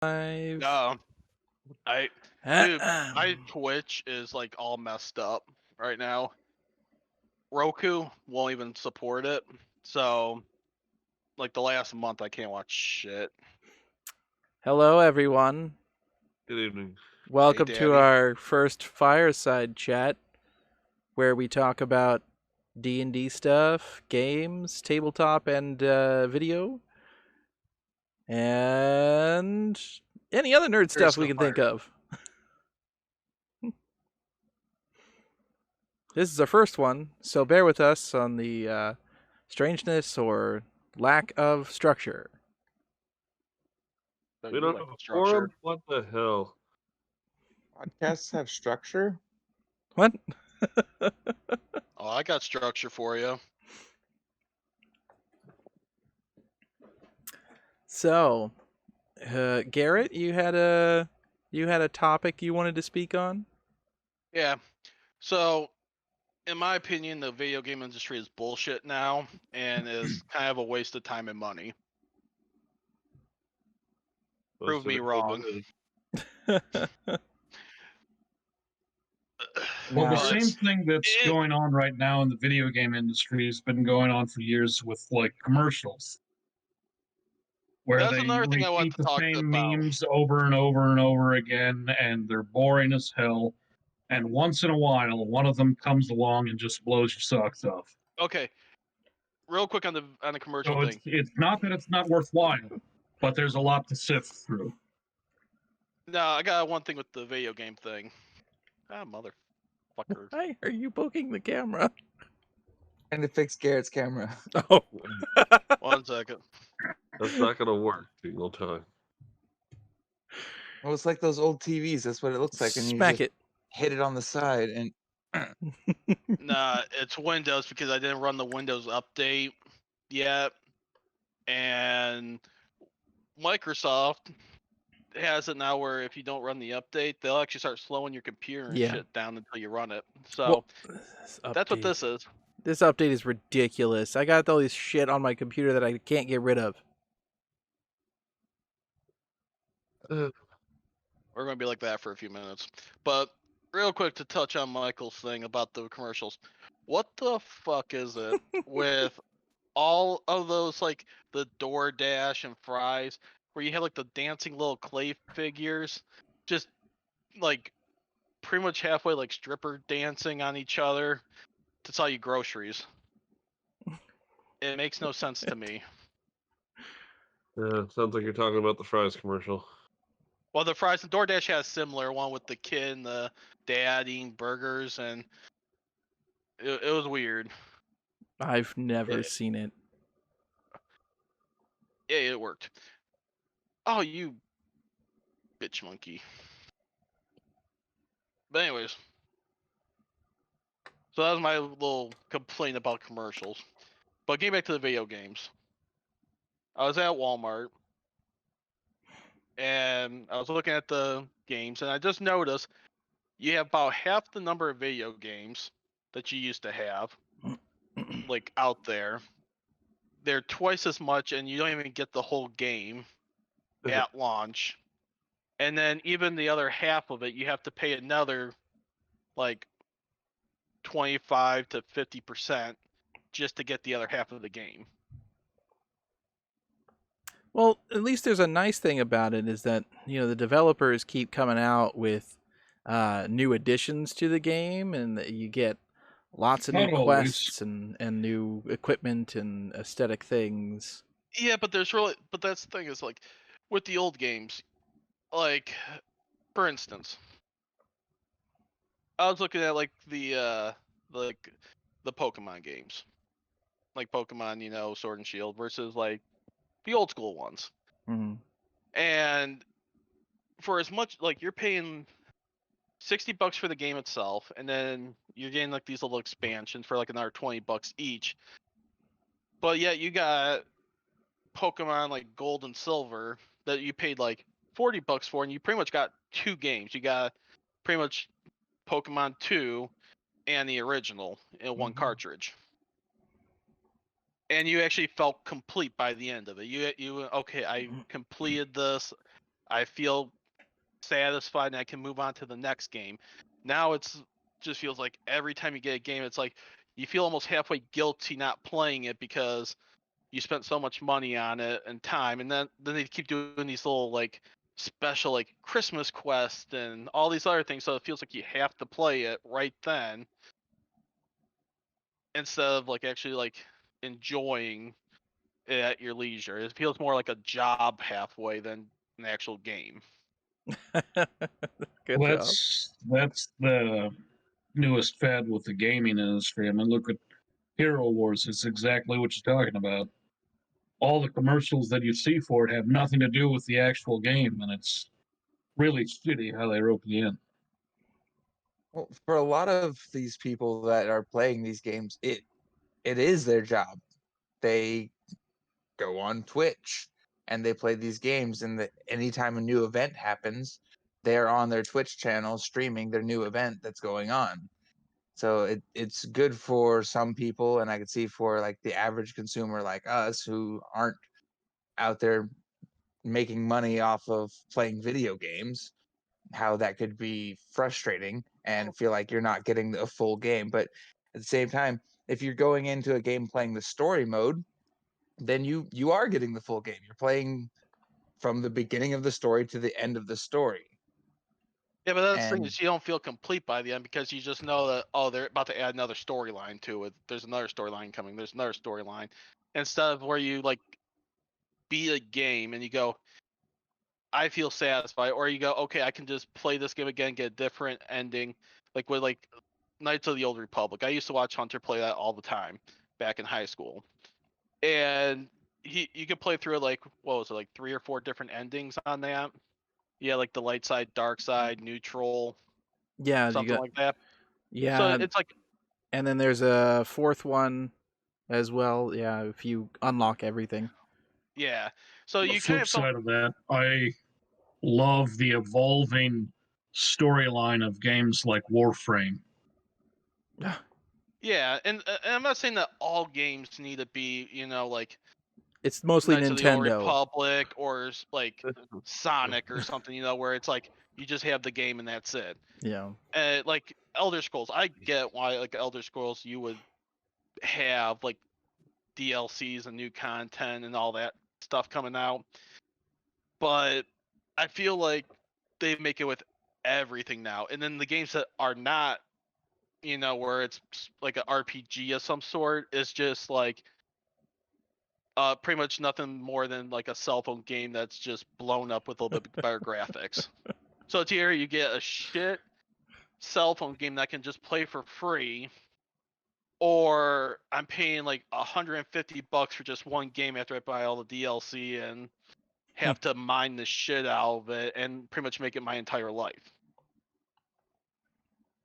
No, dude, my Twitch is like all messed up right now. Roku won't even support it, so like the last month I can't watch shit. Hello, everyone. Good evening. Welcome Hey, to Daddy. our first Fireside chat, where we talk about D&D stuff, games, tabletop, and video, and any other nerd stuff we can think of. This is our first one, so bear with us on the strangeness or lack of structure. So We you don't like have a structure. forum? What the hell? Podcasts have structure? What? Oh, I got structure for you. So, Garrett, you had a topic you wanted to speak on? Yeah. So, in my opinion, the video game industry is bullshit now and is kind of a waste of time and money. Prove me wrong. Well, the same thing that's going on right now in the video game industry has been going on for years with like commercials, where That's they another thing I want repeat to the talk same about. memes over and over and over again, and they're boring as hell. And once in a while, one of them comes along and just blows your socks off. Okay, real quick on the commercial So thing. it's not that it's not worthwhile, but there's a lot to sift through. No, I got one thing with the video game thing. Ah, motherfucker. Why are you poking the camera? And to fix Garrett's camera. Oh. 1 second. That's not gonna work single time. Well, it's like those old TVs. That's what it looks like. And you Smack just it. hit it on the side. And Nah, it's Windows because I didn't run the Windows update yet. And Microsoft has it now where if you don't run the update, they'll actually start slowing your computer and Yeah. shit down until you run it. So Well, that's what this is. This update is ridiculous. I got all this shit on my computer that I can't get rid of. We're going to be like that for a few minutes. But real quick to touch on Michael's thing about the commercials. What the fuck is it with all of those, like the DoorDash and Fries, where you have like the dancing little clay figures, just like pretty much halfway like stripper dancing on each other to sell you groceries? It makes no sense to me. Yeah, sounds like you're talking about the fries commercial. Well, the Fries and DoorDash has a similar one with the kid and the dad eating burgers, and it was weird. I've never seen it. Yeah, it worked. Oh, you bitch monkey. But anyways, so that was my little complaint about commercials. But getting back to the video games, I was at Walmart and I was looking at the games, and I just noticed you have about half the number of video games that you used to have, like out there. They're twice as much, and you don't even get the whole game at launch. And then even the other half of it, you have to pay another like 25 to 50% just to get the other half of the game. Well, at least there's a nice thing about it is that, the developers keep coming out with new additions to the game, and that you get lots of new Not always. quests and new equipment and aesthetic things. Yeah, but that's the thing is, like with the old games, like for instance, I was looking at like the Pokemon games, like Pokemon, Sword and Shield versus like the old school ones. Mhm. And for as much, like you're paying $60 for the game itself, and then you're getting like these little expansions for like another $20 each. But yet you got Pokemon like Gold and Silver that you paid like $40 for, and you pretty much got two games. You got pretty much Pokemon 2 and the original in one cartridge. And you actually felt complete by the end of it. You okay, I completed this. I feel satisfied and I can move on to the next game. Now it's just feels like every time you get a game, it's like you feel almost halfway guilty not playing it because you spent so much money on it and time, and then they keep doing these little like special like Christmas quest and all these other things, so it feels like you have to play it right then instead of like actually like enjoying it at your leisure. It feels more like a job halfway than an actual game. Good Well, job. that's the newest fad with the gaming industry. I mean, look at Hero Wars. It's exactly what you're talking about. All the commercials that you see for it have nothing to do with the actual game, and it's really shitty how they rope you in. Well, for a lot of these people that are playing these games, it is their job. They go on Twitch and they play these games, and anytime a new event happens, they're on their Twitch channel streaming their new event that's going on. So it's good for some people, and I could see for like the average consumer like us who aren't out there making money off of playing video games, how that could be frustrating and feel like you're not getting a full game. But at the same time, if you're going into a game playing the story mode, then you are getting the full game. You're playing from the beginning of the story to the end of the story. Yeah, but that's the thing And is you don't feel complete by the end because you just know that they're about to add another storyline to it. There's another storyline coming. There's another storyline instead of where you like beat a game and you go, I feel satisfied, or you go, okay, I can just play this game again, get a different ending, like with like Knights of the Old Republic. I used to watch Hunter play that all the time back in high school, and you could play through like what was it, like 3 or 4 different endings on that. Yeah, like the light side, dark side, neutral, Yeah, you something got like that. So yeah, it's like and then there's a fourth one as well. Yeah, if you unlock everything. yeah. So The you kind flip of felt side of that, I love the evolving storyline of games like Warframe. yeah, and I'm not saying that all games need to be like It's mostly Knights of the Old Nintendo. Republic or like Sonic or something, where it's like you just have the game and that's it. Yeah. Like Elder Scrolls, I get why like Elder Scrolls you would have like DLCs and new content and all that stuff coming out, but I feel like they make it with everything now. And then the games that are not, where it's like an RPG of some sort, is just like pretty much nothing more than like a cell phone game that's just blown up with a little bit better graphics. So it's either you get a shit cell phone game that can just play for free, or I'm paying like $150 for just one game after I buy all the DLC and have to mine the shit out of it and pretty much make it my entire life.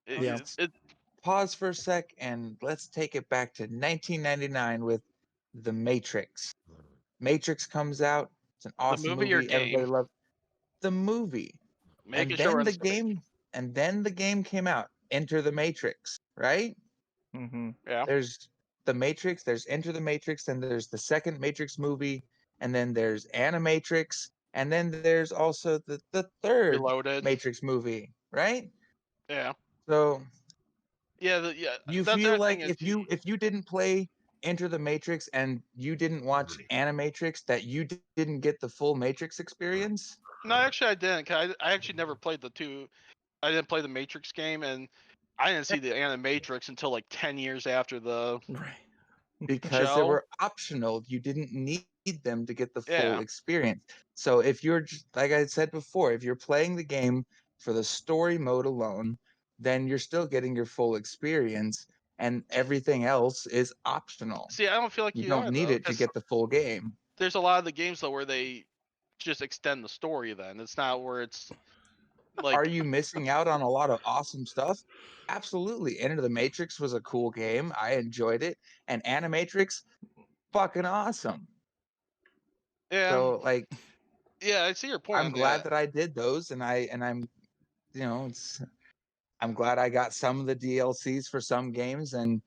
Yeah. pause for a sec and let's take it back to 1999 with The Matrix. Matrix comes out. It's an awesome movie or movie. Everybody game? loved the movie. Making And sure we're then on the the same page. game came out, Enter the Matrix, right? Mm-hmm. Yeah. There's the Matrix, there's Enter the Matrix, and there's the second Matrix movie, and then there's Animatrix, and then there's also the third Reloaded. Matrix movie, right? Yeah. So Yeah. you That's feel the like thing is, if you didn't play Enter the Matrix and you didn't watch Animatrix, that you didn't get the full Matrix experience? no, actually I didn't. 'Cause I actually never played the two. I didn't play the Matrix game, and I didn't see the Animatrix until like 10 years after the Right. Because they show. were optional. You didn't need them to get the full Yeah. experience. So if you're like I said before, if you're playing the game for the story mode alone, then you're still getting your full experience, and everything else is optional. See, I don't feel like You you don't are need though, it to because get the full game. there's a lot of the games though where they just extend the story. Then it's not where it's like Are you missing out on a lot of awesome stuff? Absolutely. Enter the Matrix was a cool game. I enjoyed it. And Animatrix, fucking awesome. yeah, So like yeah. I see your point I'm on glad that. that I did those, and I'm it's I'm glad I got some of the DLCs for some games, and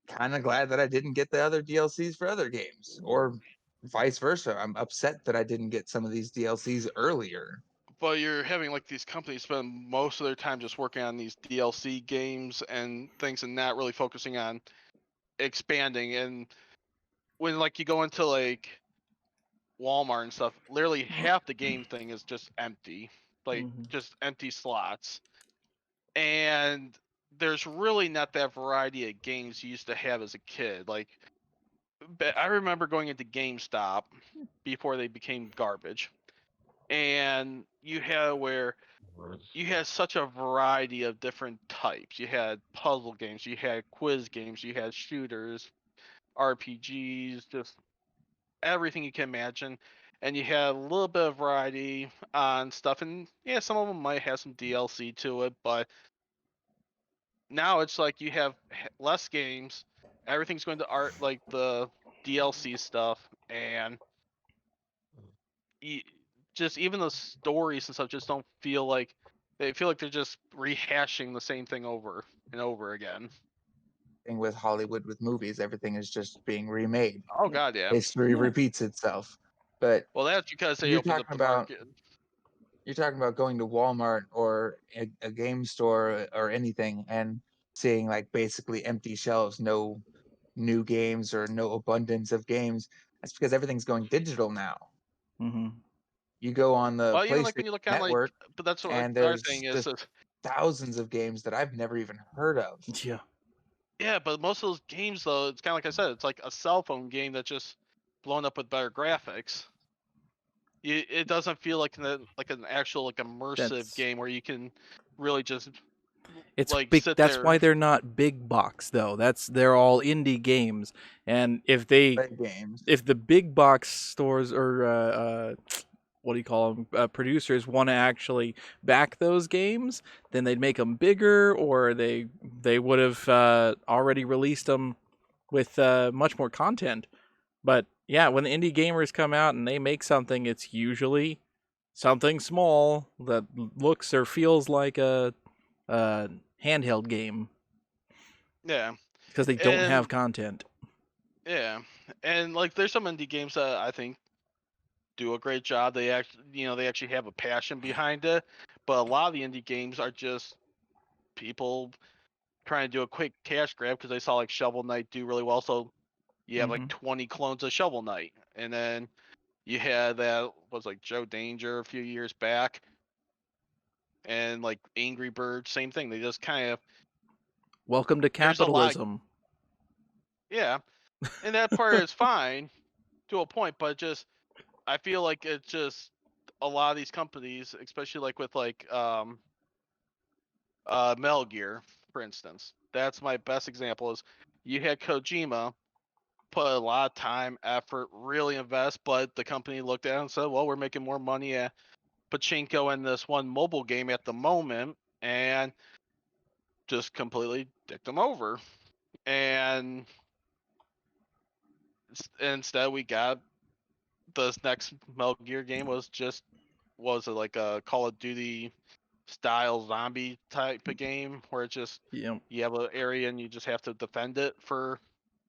kind of glad that I didn't get the other DLCs for other games, or vice versa. I'm upset that I didn't get some of these DLCs earlier. but you're having like these companies spend most of their time just working on these DLC games and things, and not really focusing on expanding. And when like you go into like Walmart and stuff, literally half the game thing is just empty, like Mhm. just empty slots. And there's really not that variety of games you used to have as a kid. Like, I remember going into GameStop before they became garbage, and you had such a variety of different types. You had puzzle games, you had quiz games, you had shooters, RPGs, just everything you can imagine. And you had a little bit of variety on stuff, and yeah, some of them might have some DLC to it, but now it's like you have less games. Everything's going to art like the DLC stuff, and you, just even the stories and stuff just don't feel like they feel like they're just rehashing the same thing over and over again. Thing with Hollywood with movies, everything is just being remade. Oh god, yeah. History Yeah. repeats itself. But Well, that's because they you're opened up talking the about market. you're talking about going to Walmart or a game store or anything and seeing like basically empty shelves, no new games or no abundance of games. That's because everything's going digital now. Mhm. You go on the Well, even like when PlayStation you look on like, Network but that's what and the other there's thing is. just thousands of games that I've never even heard of. Yeah. Yeah, but most of those games though, it's kind of like I said, it's like a cell phone game that's just blown up with better graphics. It doesn't feel like an actual like immersive That's game where you can really just it's like big. sit That's there. why they're not big box though. They're all indie games, and if Play games. the big box stores or what do you call them, producers want to actually back those games, then they'd make them bigger, or they would have already released them with much more content. But yeah, when the indie gamers come out and they make something, it's usually something small that looks or feels like a handheld game Yeah, because they don't have and content. yeah, and like there's some indie games that I think do a great job. They actually have a passion behind it. But a lot of the indie games are just people trying to do a quick cash grab because they saw like Shovel Knight do really well. So you have like Mhm. 20 clones of Shovel Knight, and then you had that was like Joe Danger a few years back, and like Angry Birds, same thing. They just kind of Welcome to there's a lot, capitalism. yeah, and that part is fine to a point, but just I feel like it's just a lot of these companies, especially like with like Metal Gear, for instance. That's my best example. Is you had Kojima put a lot of time, effort, really invest, but the company looked at it and said, "Well, we're making more money at pachinko and this one mobile game at the moment," and just completely dicked them over. And instead, we got this next Metal Gear game was it like a Call of Duty style zombie type of game where it's just Yeah. you have an area and you just have to defend it for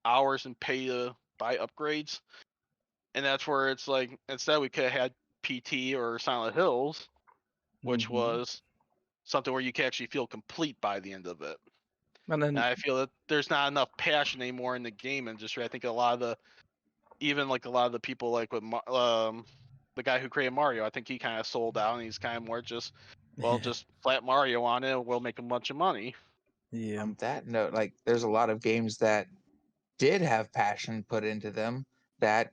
hours and pay to buy upgrades. And that's where it's like instead we could have had PT or Silent Hills, which Mhm. was something where you can actually feel complete by the end of it. And And then I feel that there's not enough passion anymore in the game industry. I think a lot of the people like with the guy who created Mario, I think he kind of sold out and he's kind of more just just flat Mario on it. We'll make a bunch of money. yeah, On that note, like there's a lot of games that did have passion put into them that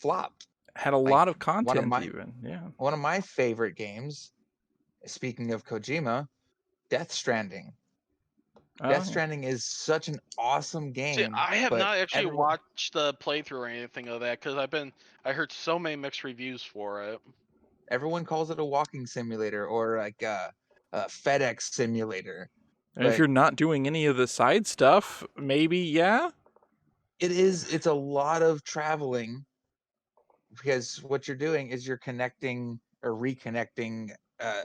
flopped. had a Like lot of one of content my even. Yeah. one of my favorite games, speaking of Kojima, Death Stranding. Death Oh, Stranding is such an awesome See, game, I have but not actually everyone watched the playthrough or anything of that because I heard so many mixed reviews for it. everyone calls it a walking simulator or like a FedEx simulator. and if But you're not doing any of the side stuff, maybe yeah. it's a lot of traveling because what you're doing is you're connecting or reconnecting uh,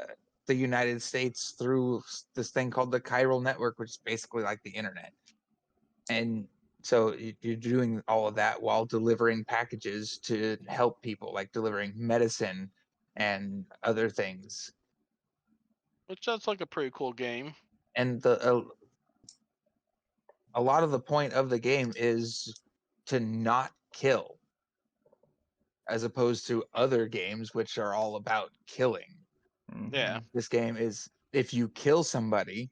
the United States through this thing called the chiral network, which is basically like the internet. And so you're doing all of that while delivering packages to help people, like delivering medicine and other things. which that's like a pretty cool game. And a lot of the point of the game is to not kill, as opposed to other games which are all about killing. Yeah. This game is, if you kill somebody,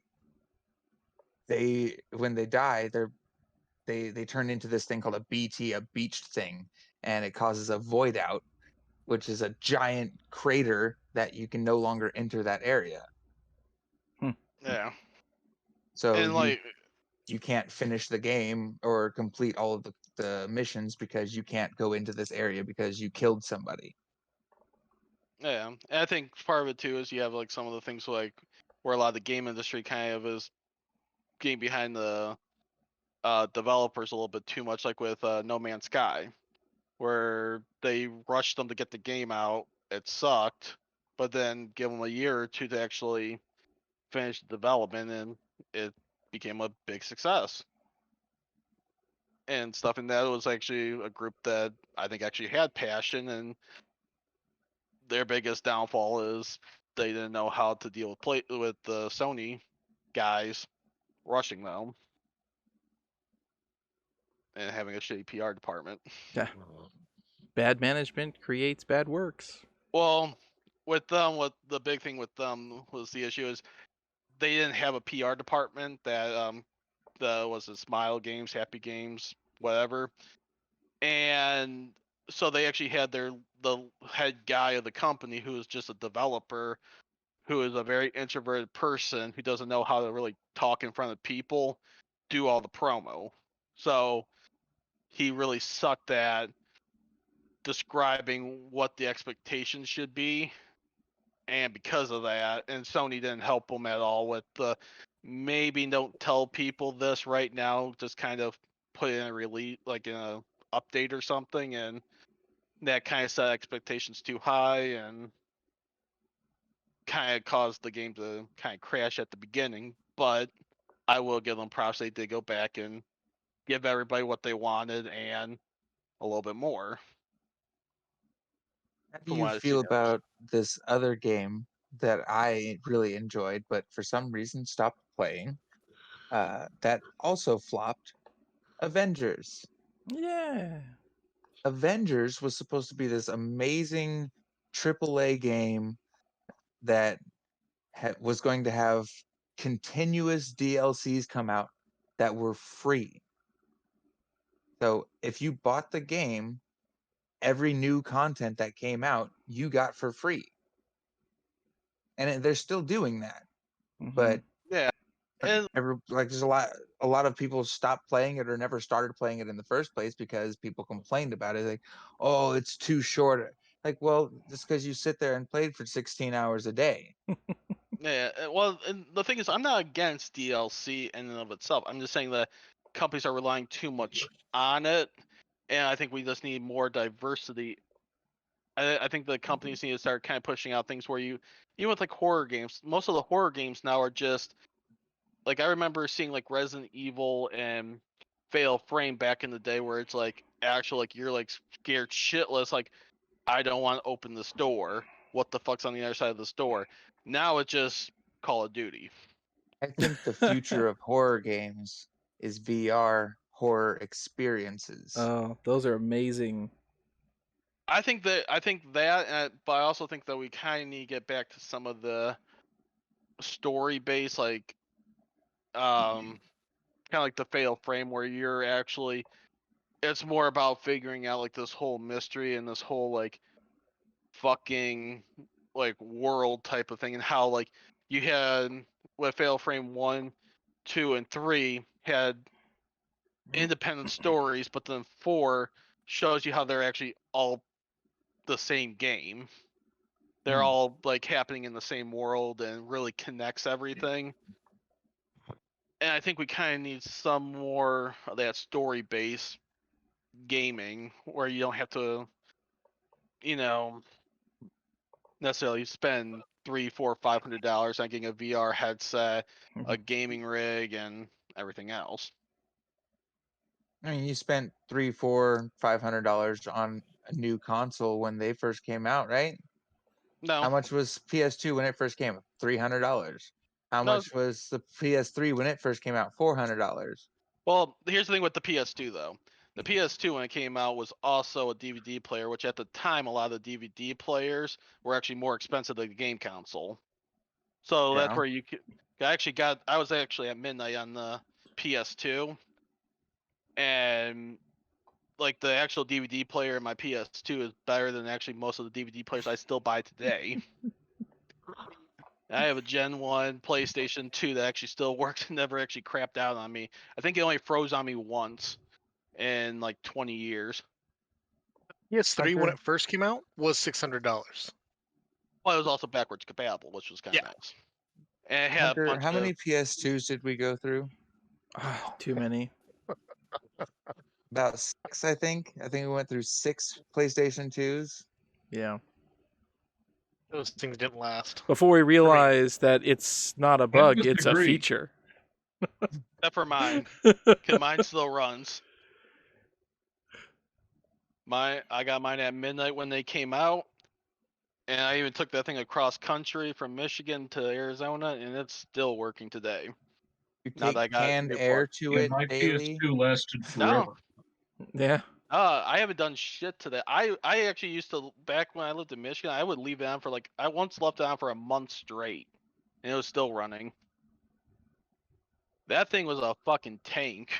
when they die, they turn into this thing called a BT, a beached thing, and it causes a void out, which is a giant crater that you can no longer enter that area. Yeah. So And like, you can't finish the game or complete all of the missions because you can't go into this area because you killed somebody. yeah, and I think part of it too is you have like some of the things like where a lot of the game industry kind of is getting behind the developers a little bit too much, like with No Man's Sky, where they rushed them to get the game out. It sucked, but then give them a year or two to actually finish the development, and it became a big success and stuff. And that was actually a group that I think actually had passion, and their biggest downfall is they didn't know how to deal with the Sony guys rushing them and having a shitty PR department. Yeah. Bad management creates bad works. Well, with them, what the big thing with them was the issue is they didn't have a PR department that the was it Smile Games, Happy Games, whatever, and so they actually had the head guy of the company who is just a developer who is a very introverted person who doesn't know how to really talk in front of people do all the promo. So he really sucked at describing what the expectations should be. And because of that, and Sony didn't help him at all with the maybe don't tell people this right now, just kind of put it in a release, like in a update or something, and that kind of set expectations too high and kind of caused the game to kind of crash at the beginning. But I will give them props; they did go back and give everybody what they wanted and a little bit more. How do From you what I've feel seen. about this other game that I really enjoyed, but for some reason stopped playing? That also flopped. Avengers. Yeah. Avengers was supposed to be this amazing AAA game that was going to have continuous DLCs come out that were free. So if you bought the game, every new content that came out, you got for free. And they're still doing that. But Yeah, and there's a lot of people stopped playing it or never started playing it in the first place because people complained about it. Like, oh, it's too short. Like, well, just because you sit there and played for 16 hours a day. yeah. Well, and the thing is, I'm not against DLC in and of itself. I'm just saying that companies are relying too much on it, and I think we just need more diversity. I think the companies need to start kind of pushing out things where you, even with like horror games, most of the horror games now are just like I remember seeing like Resident Evil and Fatal Frame back in the day, where it's like actual like you're like scared shitless, like I don't want to open this door. What the fuck's on the other side of this door? Now it's just Call of Duty. I think the future of horror games is VR horror experiences. Oh, those are amazing. I think that, but I also think that we kind of need to get back to some of the story based, like kind of like the Fatal Frame, where you're actually, it's more about figuring out like this whole mystery and this whole like fucking like world type of thing, and how like you had with Fatal Frame 1, 2, and 3 had independent stories, but then 4 shows you how they're actually all the same game. They're all like happening in the same world and really connects everything. And I think we kind of need some more of that story based gaming where you don't have to, you know, necessarily spend $300, $400, $500 on getting a VR headset, a gaming rig, and everything else. I mean, you spent $300, $400, $500 on a new console when they first came out, right? No. How much was PS2 when it first came out? $300. How No. much was the PS3 when it first came out? $400. Well, here's the thing with the PS2 though. The PS2 when it came out was also a DVD player, which at the time a lot of the DVD players were actually more expensive than the game console. So that's Yeah. where you could. I was actually at midnight on the PS2, and like the actual DVD player in my PS2 is better than actually most of the DVD players I still buy today. I have a Gen 1 PlayStation 2 that actually still works and never actually crapped out on me. I think it only froze on me once in like 20 years. PS3 when Hunter? it first came out was $600. Well, it was also backwards compatible, which was kind of Yeah. nice. And it had a Hunter, bunch how of. many PS2s did we go through? Too many. About 6, I think. I think we went through 6 PlayStation 2s. Yeah. Those things didn't last. Before we realized that it's not a bug, it's a disagree. feature. Except for mine, because mine still runs. I got mine at midnight when they came out, and I even took that thing across country from Michigan to Arizona, and it's still working today. You Now take that I got canned new air parts. to Yeah, it my daily. PS2 lasted No. forever. Yeah. I haven't done shit to that. I actually used to, back when I lived in Michigan, I would leave it on for like, I once left it on for a month straight, and it was still running. That thing was a fucking tank.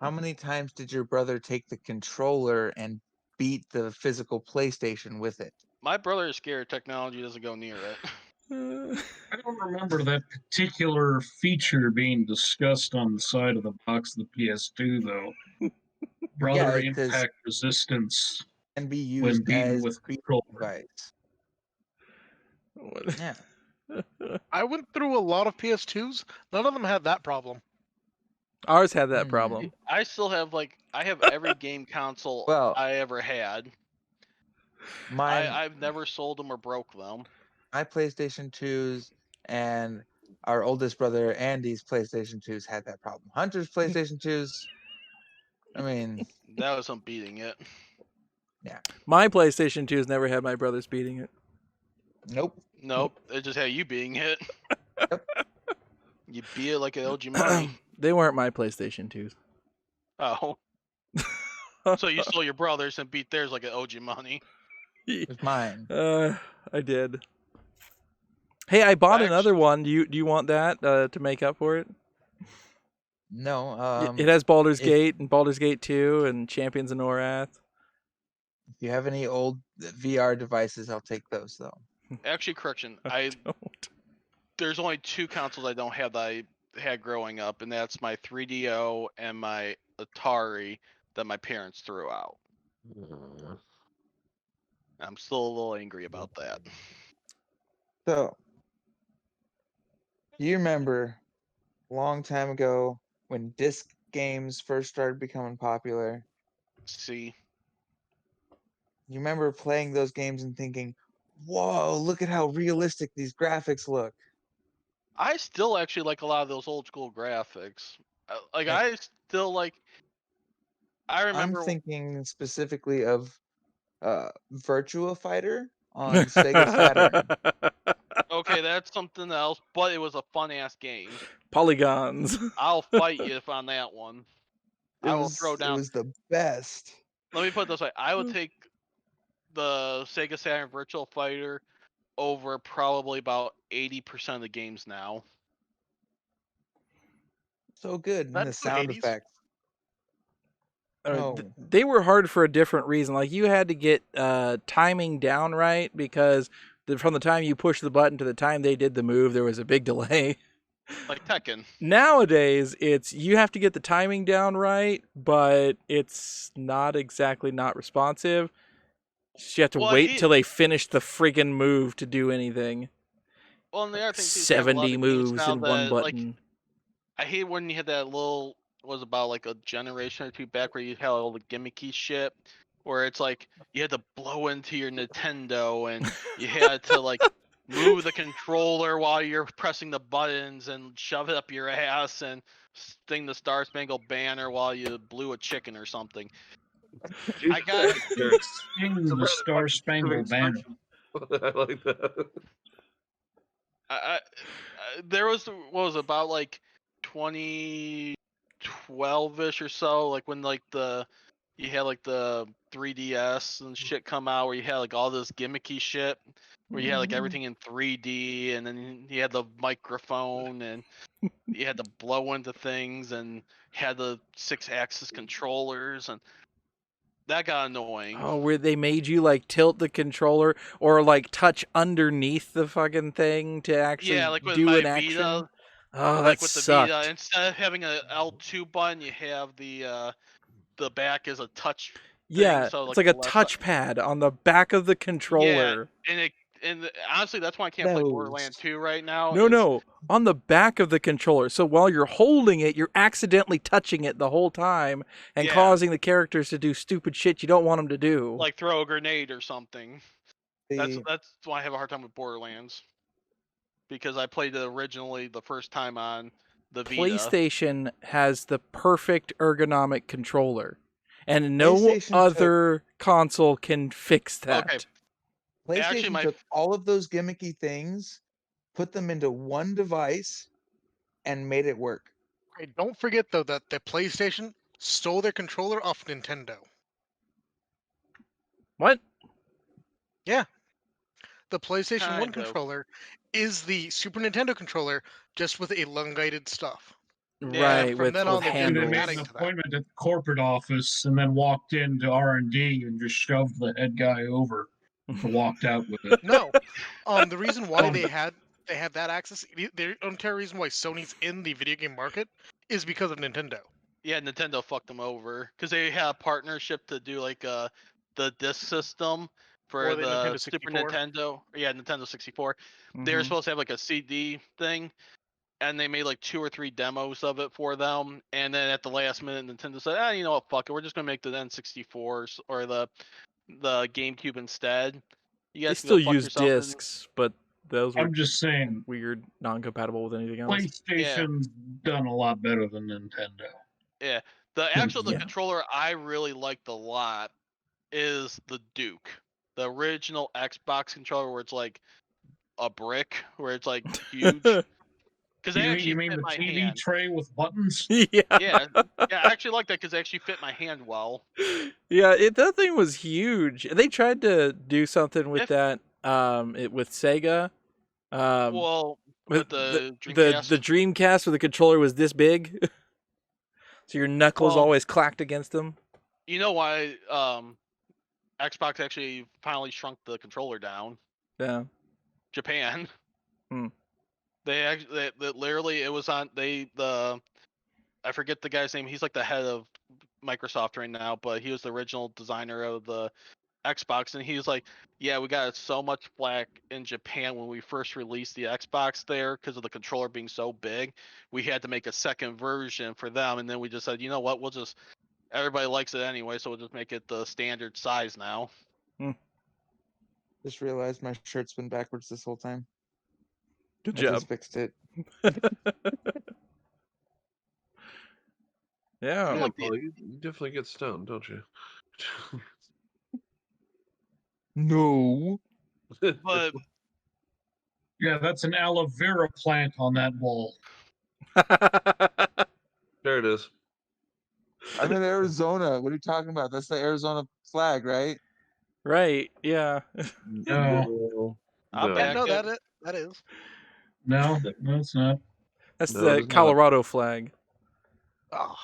How many times did your brother take the controller and beat the physical PlayStation with it? My brother is scared technology doesn't go near it. I don't remember that particular feature being discussed on the side of the box of the PS2, though. Brother Yeah, 'cause- impact resistance Can be when used beaten as with beat controller. device. Yeah. I went through a lot of PS2s. None of them had that problem. Ours had that Hmm. problem. I still have I have every game console Well, I ever had. mine, I've never sold them or broke them. my PlayStation 2s and our oldest brother Andy's PlayStation 2s had that problem. Hunter's PlayStation 2s, I mean, That was him beating it. My PlayStation 2 has never had my brothers beating it. nope. Nope, it just had you beating it. Yep. You beat it like an LG money. They weren't my PlayStation 2s. Oh. So you stole your brothers and beat theirs like an OG money. It was mine. I did. Hey, I bought I another one. Do you want that to make up for it? No. It has Baldur's if- Gate and Baldur's Gate 2 and Champions of Norath. If you have any old VR devices, I'll take those though. Actually, correction. Don't. There's only 2 consoles I don't have that I had growing up, and that's my 3DO and my Atari that my parents threw out. I'm still a little angry about that. So, do you remember a long time ago when disc games first started becoming popular? See, You remember playing those games and thinking, "Whoa, look at how realistic these graphics look." I still actually like a lot of those old school graphics. And- I still like. I I'm remember. thinking specifically of Virtua Fighter on Sega Saturn. Okay, that's something else, but it was a fun ass game. Polygons. I'll fight you if on that one. I will throw It down. was the best. Let me put it this way: I would take the Sega Saturn Virtual Fighter over probably about 80% of the games now. So good. And That the include sound Hades? effects. No. They were hard for a different reason. Like you had to get timing down right because from the time you push the button to the time they did the move, there was a big delay. Like Tekken. Nowadays, it's you have to get the timing down right, but it's not exactly not responsive. You have to Well, wait till they finish the friggin' move to do anything. Well, and the other thing too, is you have a lot 70 of games moves now in one that, like, button. I hate when you had that little was about like a generation or 2 back where you had all the gimmicky shit where it's like you had to blow into your Nintendo and you had to like move the controller while you're pressing the buttons and shove it up your ass and sing the Star Spangled Banner while you blew a chicken or something. I got Sing the Star Spangled Banner. I like that. There was what was it, about like 2012ish or so, like when like you had like the 3DS and shit come out, where you had like all this gimmicky shit, where you had like everything in 3D, and then you had the microphone, and you had to blow into things, and had the 6-axis controllers, and that got annoying. Oh, where they made you like tilt the controller or like touch underneath the fucking thing to actually Yeah, like with do my an action. Vita, Oh, like that with the sucked. Vita, instead of having a L2 button, you have the back as a touch thing. Yeah, So it's like like a the left side. touchpad on the back of the Yeah, controller. and honestly, that's why I can't play Those. Borderlands 2 right now. No, on the back of the controller. So while you're holding it, you're accidentally touching it the whole time and Yeah. causing the characters to do stupid shit you don't want them to do. like throw a grenade or something. The, That's why I have a hard time with Borderlands, because I played it originally the first time on the Vita. PlayStation has the perfect ergonomic controller, and no PlayStation other console can fix that. Okay, PlayStation Actually, my took all of those gimmicky things, put them into one device, and made it work. Hey, don't forget though that the PlayStation stole their controller off Nintendo. What? The PlayStation 1 Kind of. controller is the Super Nintendo controller, just with elongated stuff. Yeah, Right, from with, then with on, they've been And they handles. made adding an to that. appointment at the corporate office and then walked into R&D and just shoved the head guy over and walked out with it. No, the reason why they had that access, the entire reason why Sony's in the video game market is because of Nintendo. Yeah, Nintendo fucked them over because they had a partnership to do like the disc system for Or the the Nintendo Super 64. Nintendo. Yeah, Nintendo 64. They were Mhm. supposed to have like a CD thing, and they made like 2 or 3 demos of it for them. And then at the last minute, Nintendo said, "Ah, you know what? Fuck it. We're just gonna make the N64 or the GameCube instead. You They guys can still go fuck use yourself." discs, but those were I'm just saying, weird, non-compatible with anything else. PlayStation's done a lot better than Nintendo. Yeah, the Since actual the Yeah. controller I really liked a lot is the Duke, the original Xbox controller, where it's like a brick, where it's like huge. Because they You actually mean fit the my TV hand. tray with buttons? Yeah. Yeah, I actually like that because they actually fit my hand well. Yeah, that thing was huge. They tried to do something with If- that with Sega. Well, with the the Dreamcast. the Dreamcast where the controller was this big. So your knuckles Well- always clacked against them. You know why Xbox actually finally shrunk the controller down? Yeah. Japan. Hmm. They actually they literally it was on I forget the guy's name. He's like the head of Microsoft right now, but he was the original designer of the Xbox, and he was like, "Yeah, we got so much flack in Japan when we first released the Xbox there because of the controller being so big. We had to make a second version for them, and then we just said, you know what? We'll just everybody likes it anyway, so we'll just make it the standard size now." Just realized my shirt's been backwards this whole time. Good I job. just fixed it. Yeah. Yeah, like Paul, you definitely get stoned, don't you? No. But Yeah, that's an aloe vera plant on that wall. There it is. I'm in Arizona. What are you talking about? That's the Arizona flag, right? Right. Yeah. No. I'm No. back. No, at- that is. No, it's not. That's No, it the is not. Colorado flag. Oh,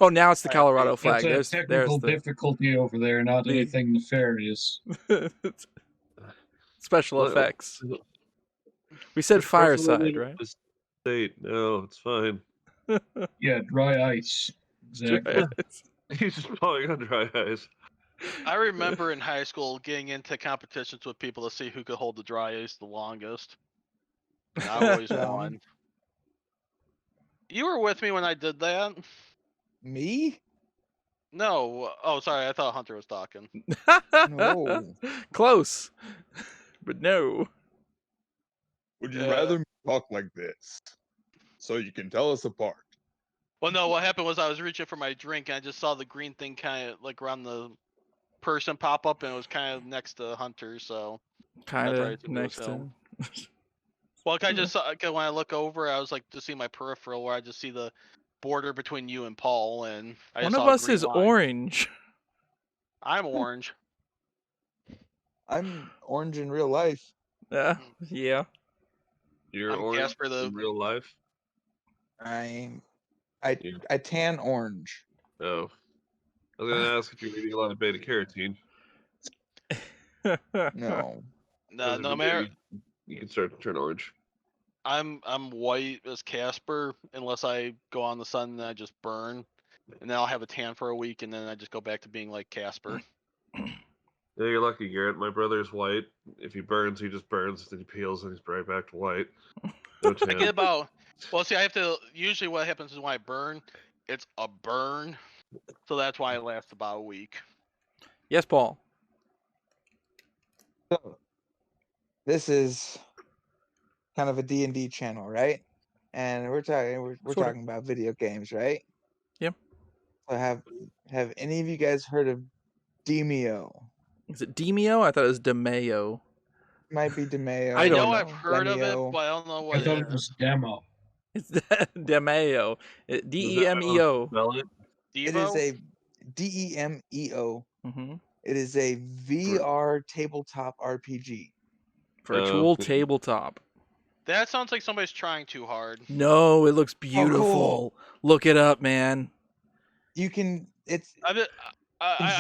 Oh, now it's the I Colorado agree. flag. That's a technical There's difficulty over there, not the- anything nefarious. the special Well, effects. We said Which parts of the Fireside, United right? State. No, it's fine. Yeah, dry ice. Exactly. He's just falling on dry ice. I remember in high school getting into competitions with people to see who could hold the dry ice the longest. And I always Dumb. won. You were with me when I did that? Me? No. Oh, sorry. I thought Hunter was talking. No. Close, but no. Would you rather me talk like this so you can tell us apart? Well, no. What happened was I was reaching for my drink and I just saw the green thing kind of like around the person pop up, and it was kind of next to Hunter, so Kind that's why I of assumed it was next to. him. Well, I just saw, 'cause when I look over, I was like to see my peripheral where I just see the border between you and Paul, and I One just of saw a us green is line. orange. I'm orange. I'm orange in real life. Yeah. You're I'm orange Casper the. in real life. I You- tan orange. Oh, I was gonna ask if you're eating a lot of beta carotene. No. No, 'Cause if no you do, matter. you can start to turn orange. I'm white as Casper unless I go on the sun and I just burn, and then I'll have a tan for a week, and then I just go back to being like Casper. Yeah, you're lucky, Garrett. My brother's white. If he burns, he just burns. Then he peels, and he's right back to white. No I get tan. about. Well, see, I have to. Usually, what happens is when I burn, it's a burn, so that's why it lasts about a week. Yes, Paul. So, this is kind of a D&D channel, right? And we're Sorta. talking about video games, right? Yep. So have any of you guys heard of Demeo? Is it Demeo? I thought it was DeMayo. Might be DeMeo. I don't I've know. heard of it, Demeo. but I don't know I what thought it it was is. demo. It's DeMayo. Is that DEMEO. how to spell it? It is Devo? a DEMEO. Mm-hmm. It is a VR tabletop RPG. Virtual Okay. tabletop. That sounds like somebody's trying too hard. No, it looks Oh, beautiful. cool. Look it up, man. You can it's I've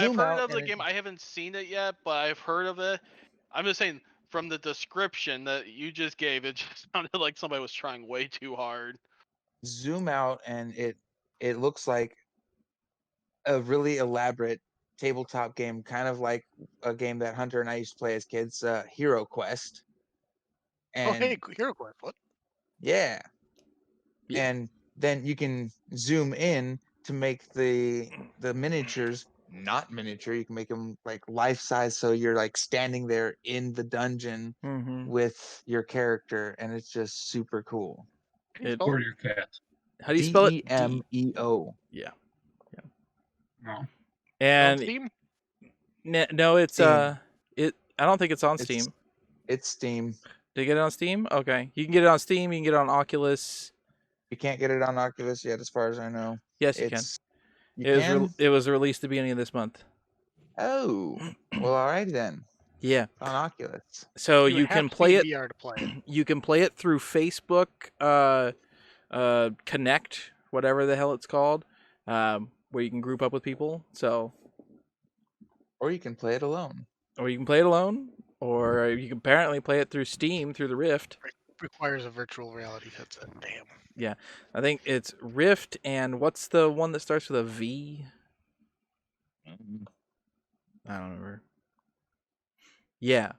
zoom heard out of the and game. I haven't seen it yet, but I've heard of it. I'm just saying, from the description that you just gave, it just sounded like somebody was trying way too hard. zoom out and it looks like a really elaborate tabletop game, kind of like a game that Hunter and I used to play as kids, Hero Quest. Oh, And hey, Hero Quest. What? yeah. Yeah. And then you can zoom in to make the miniatures not miniature. You can make them like life size, so you're like standing there in the dungeon Mm-hmm. with your character, and it's just super cool. How do you It- spell Or it? your cat. How do you spell it? DEMEO. Yeah. No. On And Steam? no, it's Steam. I don't think it's on It's Steam. It's Steam. Did you get it on Steam? Okay. You can get it on Steam, you can get it on Oculus. You can't get it on Oculus yet, as far as I know. Yes, you can. It's you can. It was released the beginning of this month. Oh, well, all right then. Yeah. On Oculus. So You you have can to play be it. in VR to play it. You can play it through Facebook Connect, whatever the hell it's called, where you can group up with people. So, Or you can play it alone. or you can play it alone, or you can apparently play it through Steam through the Rift. Requires a virtual reality headset. Damn. I think it's Rift, and what's the one that starts with a V? I don't remember. Yeah,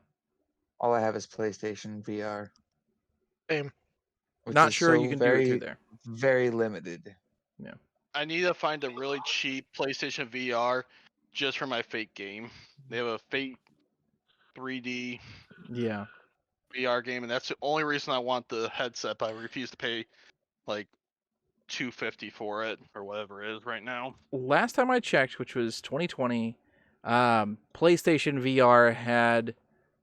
All I have is PlayStation VR. Same. which not is sure you so can very, do it through there. very limited. I need to find a really cheap PlayStation VR just for my Fate game. They have a Fate 3D Yeah. VR game, and that's the only reason I want the headset. But I refuse to pay like $250 for it or whatever it is right now. Last time I checked, which was 2020, PlayStation VR had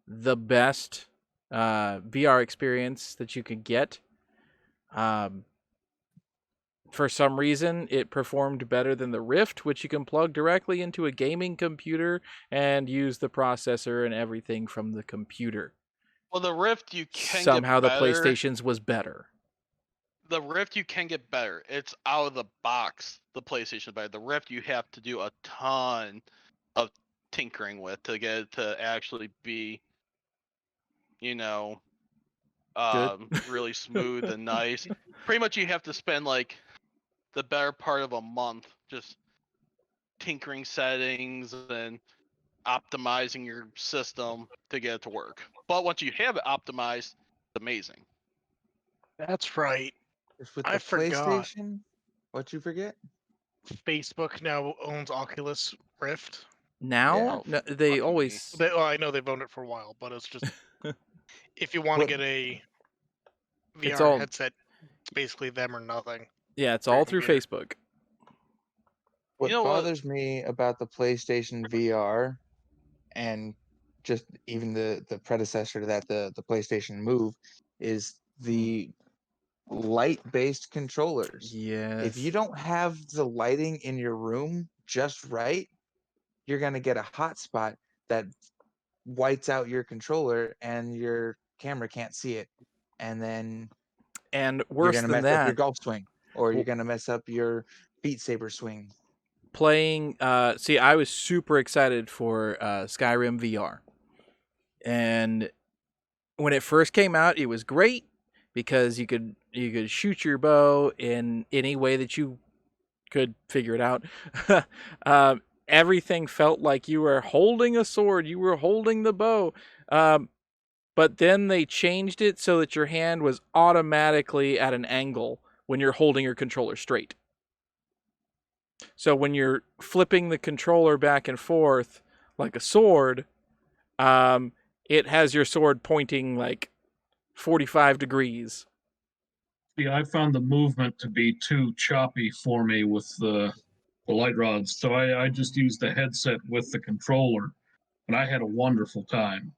the best VR experience that you could get. For some reason, it performed better than the Rift, which you can plug directly into a gaming computer and use the processor and everything from the computer. Well, the Rift you can Somehow get the better. PlayStation's was better. The Rift you can get better. It's out of the box. The PlayStation is better. The Rift you have to do a ton of tinkering with to get it to actually be, really smooth and nice. Pretty much you have to spend like the better part of a month just tinkering settings and optimizing your system to get it to work. But once you have it optimized, it's amazing. That's right. If with I the forgot. PlayStation, what you forget? Facebook now owns Oculus Rift. Now? Yeah. No, they Fucking always... I know they've owned it for a while, but it's just if you want to What- get a It's VR all- headset, it's basically them or nothing. Yeah, it's for your all through computer. Facebook. What know what? bothers me about the PlayStation VR and just even the predecessor to that, the PlayStation Move, is the light-based controllers. If you Yes. don't have the lighting in your room just right, you're gonna get a hotspot that whites out your controller and your camera can't see it. And then And you're worse gonna than mess up your that, golf swing, or you're w- gonna mess up your Beat Saber swing. playing. See, I was super excited for Skyrim VR, and when it first came out, it was great because you could shoot your bow in any way that you could figure it out. um, Everything felt like you were holding a sword, you were holding the bow. But then they changed it so that your hand was automatically at an angle when you're holding your controller straight. So when you're flipping the controller back and forth like a sword, it has your sword pointing like 45 degrees. See, I found the movement to be too choppy for me with the light rods, so I just used the headset with the controller, and I had a wonderful time.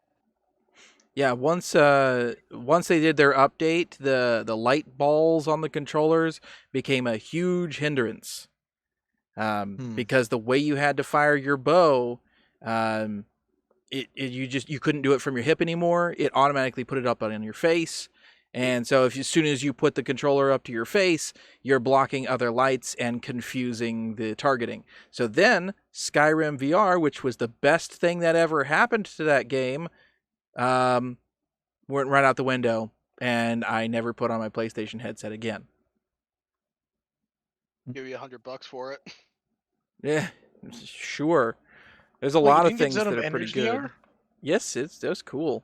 Yeah, once they did their update, the light balls on the controllers became a huge hindrance. Because the way you had to fire your bow, you couldn't do it from your hip anymore. It automatically put it up on your face, and so as soon as you put the controller up to your face, you're blocking other lights and confusing the targeting. So then Skyrim VR, which was the best thing that ever happened to that game, went right out the window, and I never put on my PlayStation headset again. Give you $100 for it. Yeah, sure. There's a Wait, you lot of didn't get things Zen that of are pretty Enders good. VR? Yes, it was cool.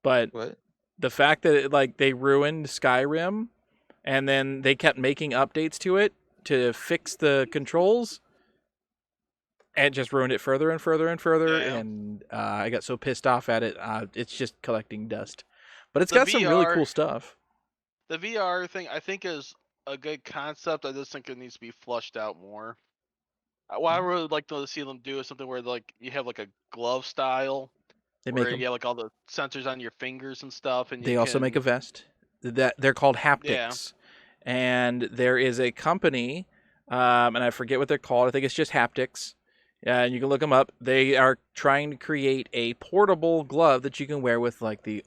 But What? the fact that they ruined Skyrim and then they kept making updates to it to fix the controls, and just ruined it further and further and further. Yeah. And I got so pissed off at it. It's just collecting dust. But it's The got some really VR cool stuff. The VR thing, I think, is a good concept. I just think it needs to be flushed out more. What I really like to see them do is something where you have like a glove style, They make where them. you have like all the sensors on your fingers and stuff, and They you also make a can vest that they're called yeah. haptics, and there is a company, and I forget what they're called. I think it's just haptics. And you can look them up. They are trying to create a portable glove that you can wear with like the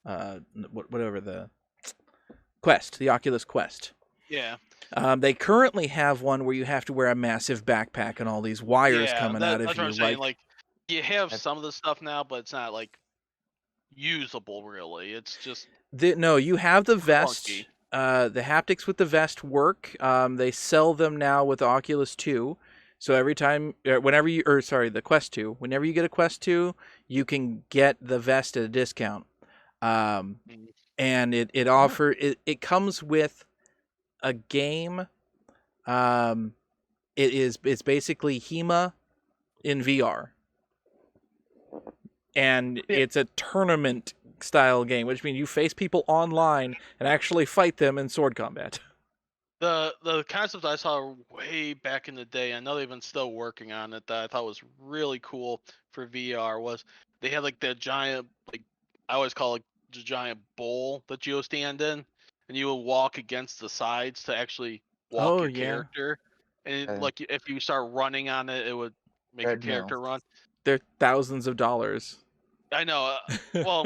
whatever the Quest, the Oculus Quest. Yeah. They currently have one where you have to wear a massive backpack and all these wires Yeah, coming out of that's what you. I'm saying. Like, You have That's- some of the stuff now, but it's not like usable really. It's just no, you have the vest. clunky. The haptics with the vest work. They sell them now with Oculus 2. So every time, the Quest 2. Whenever you get a Quest 2, you can get the vest at a discount. And it comes with a game. It's basically HEMA in VR. And it's a tournament style game, which means you face people online and actually fight them in sword combat. The concept I saw way back in the day, I know they've been still working on it, that I thought was really cool for VR was they had like the giant, I always call it the giant bowl that you would stand in, and you would walk against the sides to actually walk Oh, your yeah. character, and Uh, if you start running on it, it would make your Treadmill. character run. They're thousands of dollars. I know. Well,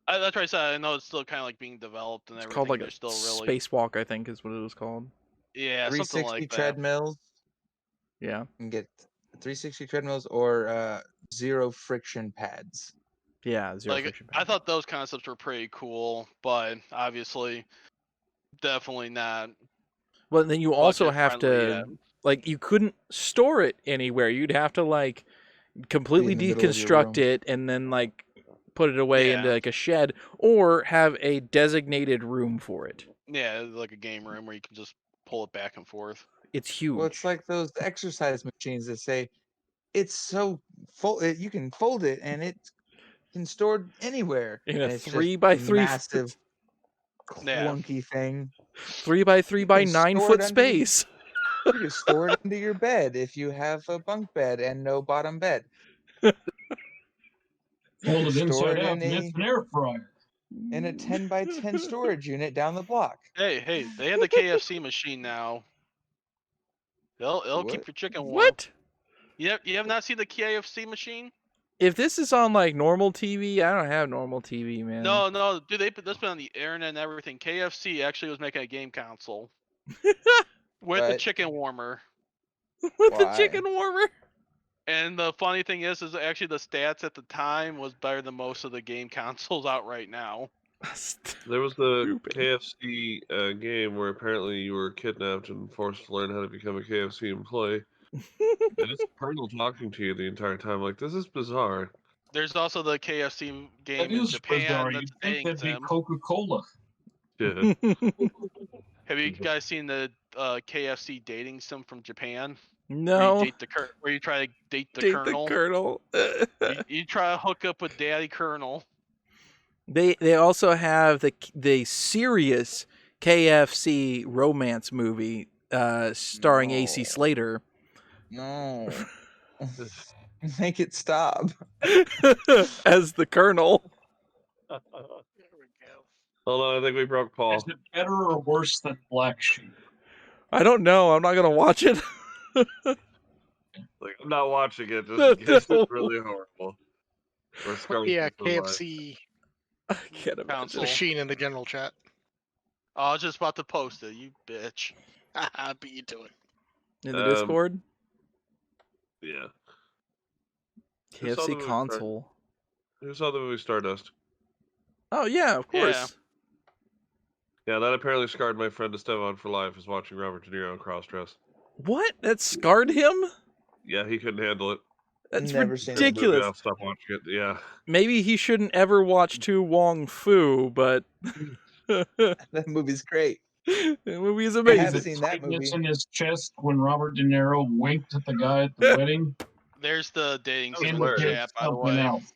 that's what I said. I know it's still kind of like being developed and It's everything. called like They're a still really spacewalk, I think is what it was called. yeah, something 360 like that. treadmills. Yeah. You can get 360 treadmills or zero friction pads. Yeah, zero Like friction. I thought those concepts were pretty cool, but obviously, definitely not. Well, then you also budget have friendly to you couldn't store it anywhere. You'd have to completely in the middle of your room. deconstruct it and then put it away into Yeah. a shed or have a designated room for it. Yeah, like a game room where you can just pull it back and forth. It's huge. Well, it's like those exercise machines that say it's so you can fold it and it can store anywhere. In a and it's 3x3 massive Yeah. clunky thing. 3x3 by can 9 store foot it underneath. space. You can store it under your bed if you have a bunk bed and no bottom bed. You Fold can it store inside it out and it's an air fryer. in a 10 by 10 storage unit down the block. Hey, they have the KFC machine now. It'll keep What? your chicken warm. What? You have not seen the KFC machine? If this is on like normal TV, I don't have normal TV, man. No, dude, this been on the internet and everything. KFC actually was making a game console with the But chicken warmer. With the why? chicken warmer. And the funny thing is actually the stats at the time was better than most of the game consoles out right now. There was the Stupid. KFC game where apparently you were kidnapped and forced to learn how to become a KFC employee. And it's Colonel talking to you the entire time. Like, this is bizarre. There's also the KFC game That in is Japan bizarre. that's You'd a think dating that'd be sim. Coca-Cola. Yeah. Have you guys seen the KFC dating sim from Japan? No. Where you try to date the Date Colonel? the Colonel. You try to hook up with Daddy Colonel. They also have the serious KFC romance movie starring AC No. Slater No. Make it stop. as the Colonel. There we go. Hold on, I think we broke Paul. Is it better or worse than Black Sheep? I don't know. I'm not gonna watch it. Like, I'm not watching it just in case No. it's really horrible. Or Put Scarlet the Superfly. KFC I can't imagine. Console. machine in the general chat. Oh, I was just about to post it, you bitch. I beat you to it. In the Um, Discord. Yeah. Who saw the KFC movie console. Who saw the movie Stardust? Oh yeah, of course. Yeah, that apparently scarred my friend Esteban for life, is watching Robert De Niro in cross-dress. What? That scarred him? Yeah, he couldn't handle it. That's Never seen that movie. ridiculous. I'll stop watching it. Yeah. Maybe he shouldn't ever watch Tu Wong Fu, but That movie's great. the movie is I amazing. have seen that Tightness movie. in his chest when Robert De Niro winked at the guy at the wedding. There's the dating sim in the hilarious. chat, by the Something way. else.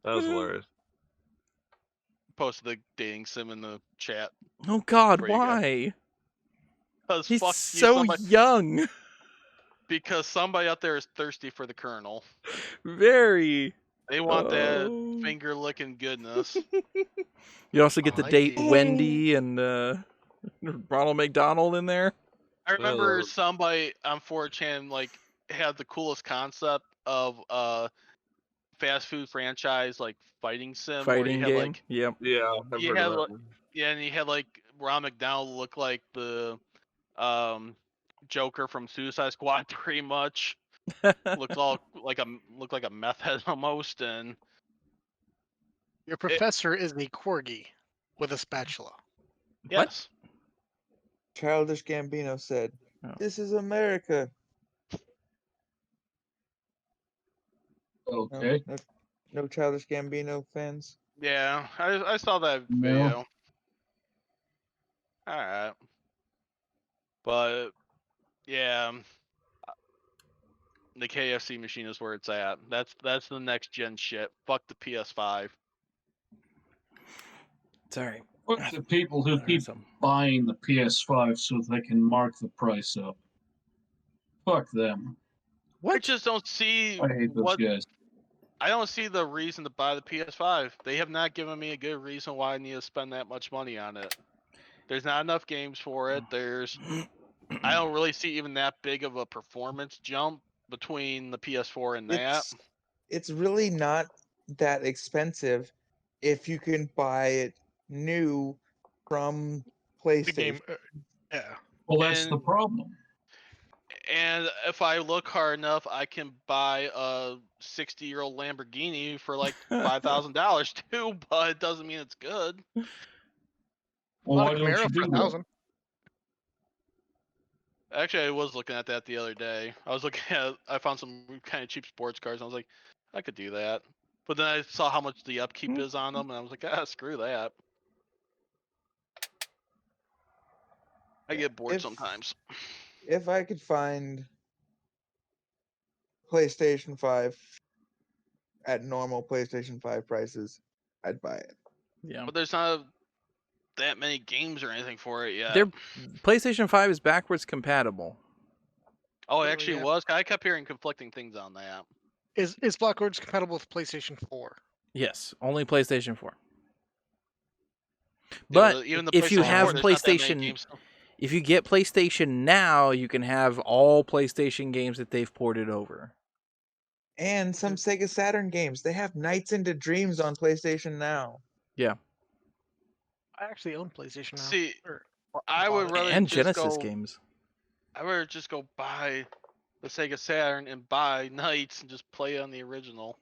That was hilarious. Posted the dating sim in the chat. Oh God, There you go. why? Because He's fuck you, so young. because somebody out there is thirsty for the Colonel. Very. They want Oh. that finger licking goodness. You also get I to like date the- Wendy and Ronald McDonald in there. I remember love it. somebody on 4chan like had the coolest concept of fast food franchise like fighting sim where Fighting you had game. like Yep. Yeah, I've You heard had of that. yeah, and you had like Ron McDonald look like the Joker from Suicide Squad pretty much. Looked like a meth head almost, and Your professor is a corgi with a spatula. yes. Childish Gambino said, Oh. "This is America." No, Okay. no Childish Gambino fans. Yeah, I saw that No. video. Alright. But yeah, the KFC machine is where it's at. That's the next gen shit. Fuck the PS5. Sorry. Fuck the people who keep buying the PS5 so they can mark the price up. Fuck them. I What? just don't see I hate those what guys. I don't see the reason to buy the PS5. They have not given me a good reason why I need to spend that much money on it. There's not enough games for it. I don't really see even that big of a performance jump between the PS4 and that. It's really not that expensive if you can buy it new from The PlayStation. game, yeah. Well, that's the And- problem. And if I look hard enough, I can buy a 60-year-old Lamborghini for like $5,000 too, but it doesn't mean it's good. Well, Bought why a don't you Camaro for do that? 1,000. Actually, I was looking at that the other day. I found some kind of cheap sports cars, and I was like, I could do that. But then I saw how much the upkeep is on them, and I was like, screw that. I get bored If- sometimes. If I could find PlayStation 5 at normal PlayStation 5 prices, I'd buy it. Yeah. But there's not that many games or anything for it yet. Their PlayStation 5 is backwards compatible. Oh, it Really, actually yeah. was. I kept hearing conflicting things on that. Is Blockworks compatible with PlayStation 4? Yes, only PlayStation 4. Yeah, But even the if you PlayStation have 4, there's not that many PlayStation, games. if you get PlayStation Now, you can have all PlayStation games that they've ported over. And some Sega Saturn games. They have Nights into Dreams on PlayStation Now. Yeah, I actually own PlayStation now. See, Or I would rather and just Genesis go. games. I would rather just go buy the Sega Saturn and buy Knights and just play on the original.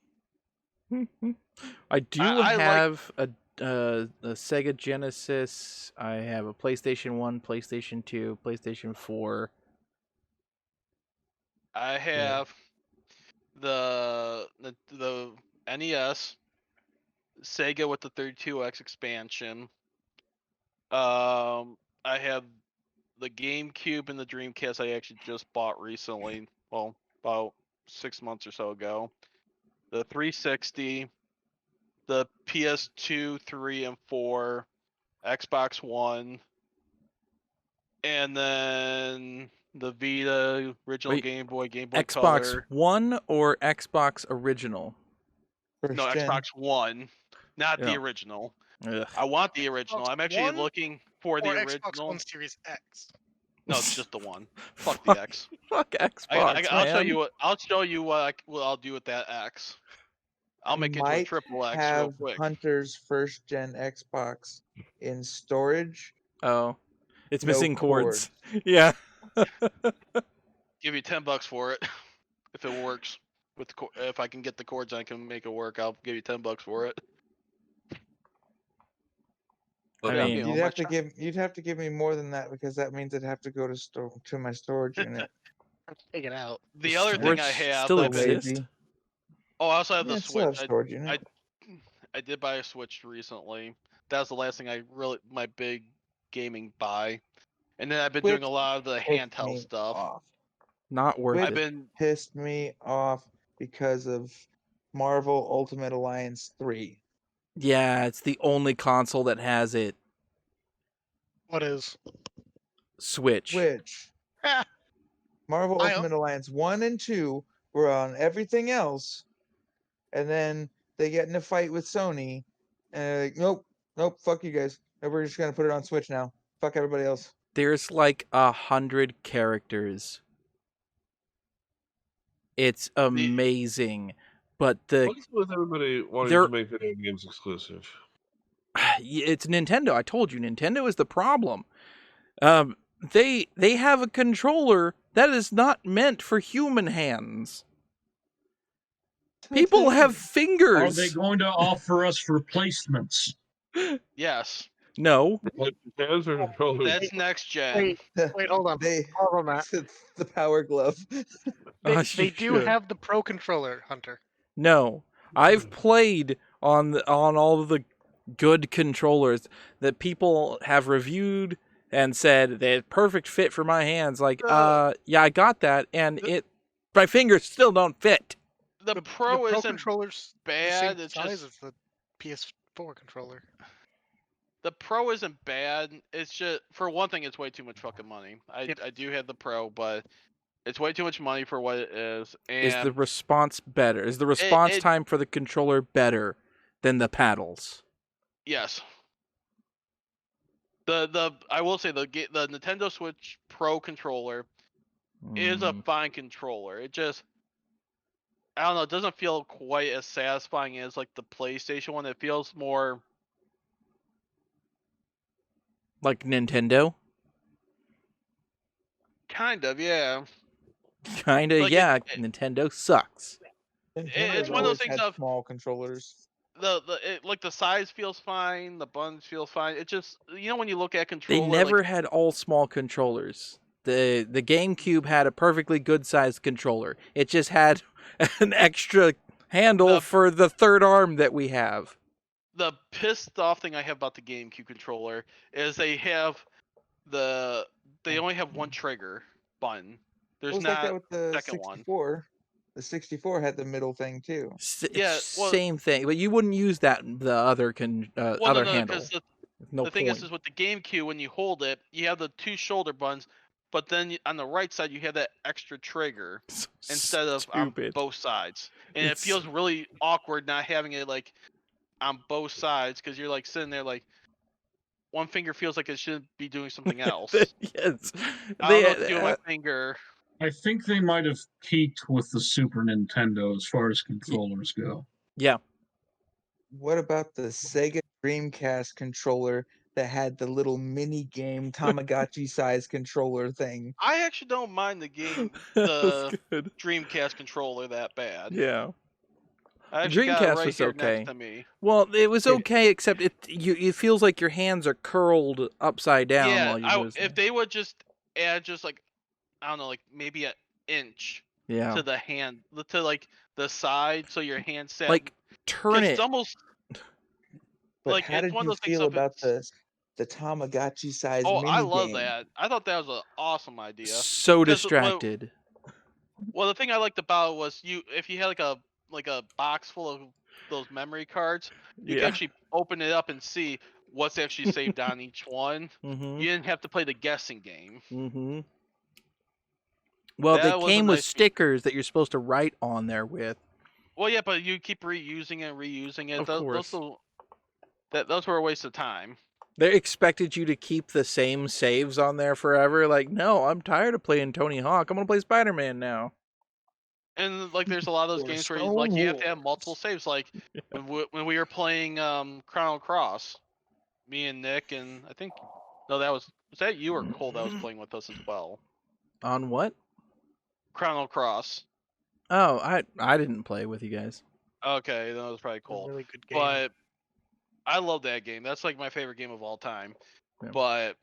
I do I like- have a Sega Genesis. I have a PlayStation 1, PlayStation 2, PlayStation 4. I have the NES, Sega with the 32X expansion. I have the GameCube and the Dreamcast I actually just bought recently. Well, about 6 months or so ago. The 360, the PS2, 3, and 4, Xbox One, and then the Vita, original Wait, Game Boy Xbox Color. One or Xbox Original? First No, gen. Xbox One, not the Yeah. original. Ugh. I want the original. Xbox I'm actually One looking for the or Xbox original. One Series X? No, just the one. Fuck the X. Fuck Xbox, I'll show man. you what what I'll do with that X. I'll make it into a Might triple X real have quick. Hunter's first gen Xbox in storage. Oh, it's No missing cords. Yeah. Give you $10 for it if it works. With if I can get the cords, I can make it work. I'll give you $10 for it. I Yeah, mean, you know, You'd have to give me more than that because that means I'd have to go to my storage unit. Take it out. The other thing I storage have. still that So I've been- exists. lazy. Oh, I also have Yeah, the I still have Switch. storage unit. I did buy a Switch recently. That was the last thing my big gaming buy. And then I've been doing Switch a lot of the pissed handheld me stuff. off. Not worth Which- I've it. been Pissed me off because of Marvel Ultimate Alliance 3. Yeah, it's the only console that has it. What is? Switch. Which Marvel I- Ultimate Alliance 1 and 2 were on everything else, and then they get in a fight with Sony, and they're like, nope, fuck you guys. And we're just gonna put it on Switch now. Fuck everybody else. There's like 100 characters. It's amazing. But the What is with everybody wanting They're- to make video games exclusive? it's Nintendo. I told you, Nintendo is the problem. They have a controller that is not meant for human hands. People have Are fingers. they going to offer us replacements? yes. No. Like hands or controllers? That's next gen. Wait, hold on. They Hold on, Matt. it's the Power Glove. They do Sure. have the Pro controller, Hunter. No. I've played on all of the good controllers that people have reviewed and said they're perfect fit for my hands. Like, yeah, I got that, and my fingers still don't fit. The Pro isn't controller's bad. the It's same size just as the PS4 controller. the Pro isn't bad. It's just, for one thing, it's way too much fucking money. I do have the Pro, but it's way too much money for what it is. And Is the response better? Is the response time for the controller better than the paddles? yes. I will say the Nintendo Switch Pro controller is a Mm, fine controller. It just, I don't know, it doesn't feel quite as satisfying as like the PlayStation one. It feels more like Nintendo? kind of, yeah. Kinda, Like, yeah. Nintendo sucks. It's one of those things Had of small controllers. like the size feels fine, the buttons feel fine. It just, you know, when you look at They controller, never like, had all small controllers. The GameCube had a perfectly good sized controller. It just had an extra handle for the third arm that we have. the pissed off thing I have about the GameCube controller is they only have one trigger button. There's It was not like that with the second one. 64. The 64 had the middle thing too. Yeah, well- Same thing, but you wouldn't use that the other Well, other no, handle. because No the thing point. is with the GameCube, when you hold it, you have the 2 shoulder buttons, but then on the right side you have that extra trigger So instead of on stupid. both sides, and it It's- feels really awkward not having it like on both sides because you're like sitting there like one finger feels like it should be doing something else. Yes. I don't know what to do with my finger. I think they might have peaked with the Super Nintendo as far as controllers go. Yeah. What about the Sega Dreamcast controller that had the little mini game Tamagotchi size controller thing? I actually don't mind the game, That was the good. Dreamcast controller that bad. Yeah. I actually got it Dreamcast right was here okay. next to me. Well, it was It- okay, except it feels like your hands are curled upside down Yeah, while you're using if it. they would just add just like I don't know, like maybe an inch Yeah. to the hand, to like the side, so your hand sat. Like turn 'cause it. It's almost But like how it's did one of you those things feel of about it's. the Tamagotchi size Oh, I mini love game? that. I thought that was an awesome idea. So 'Cause distracted. Well, the thing I liked about it was if you had like a box full of those memory cards, you could Yeah. actually open it up and see what's actually saved on each one. Mm-hmm. You didn't have to play the guessing game. Mm-hmm. Well, That they was a came with nice stickers that you're supposed to write on there with. Well, yeah, but you keep reusing it, and reusing it. Of course. Those were a waste of time. They expected you to keep the same saves on there forever. Like, no, I'm tired of playing Tony Hawk. I'm gonna play Spider-Man now. And like, there's a lot of those Or games where Star like you have to have Wars. multiple saves. Like when we were playing Chrono Cross, me and Nick, and I think no, was that you or Cole that was playing with us as well. On what? Chrono Cross. Oh, I didn't play with you guys. Okay, that was probably It's a cool. really good game. But I love that game. That's like my favorite game of all time. Yeah. But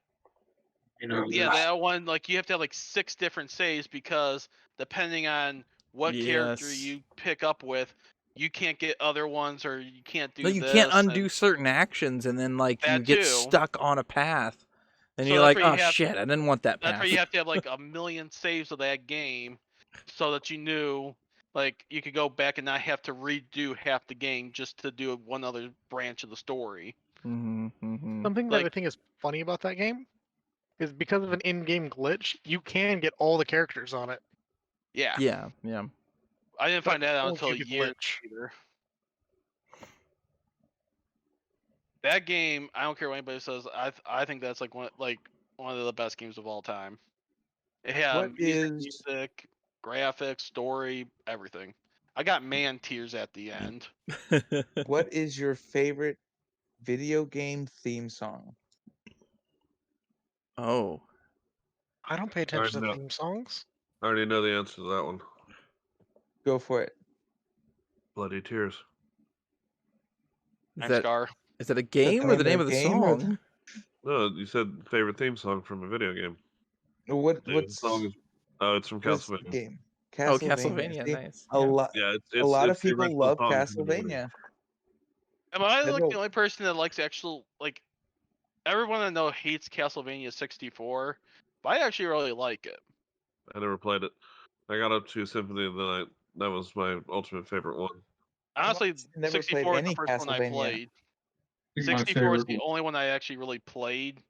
You know, yeah, there's- that one, like, you have to have like 6 different saves because depending on what character Yes. you pick up with, you can't get other ones, or you can't do No, you this, can't undo and certain actions, and then like you That get too. stuck on a path, and So you're that's like, where you oh have- shit, I didn't want that that's path. where you have to have like a million saves of that game so that you knew like you could go back and not have to redo half the game just to do one other branch of the story. Mm-hmm, mm-hmm. Something that I like- think is funny about that game is because of an in-game glitch, you can get all the characters on it. Yeah. Yeah, yeah. I didn't find that out Don't until keep it years glitch. later. That game, I don't care what anybody says. I think that's like one of the best games of all time. It had What is- music, graphics, story, everything. I got man tears at the end. What is your favorite video game theme song? Oh, I don't pay attention to know. theme songs. I already know the answer to that one. Go for it. Bloody Tears. is Thanks, that Scar. is that a game or the name of the game or song? No, you said favorite theme song from a video game. What The what's song is it's from what's the Castlevania. game? Oh, Castlevania, See, nice. A Yeah. lot Yeah, a lot of it's the people original love song from the video game. Castlevania. Am I I like know. the only person that likes actual like everyone I know hates Castlevania 64, but I actually really like it. I never played it. I got up to Symphony of the Night. That was my ultimate favorite one. Honestly, never played 64 is the any first one I Castlevania. played. I think my 64 is favorite the only one I actually really played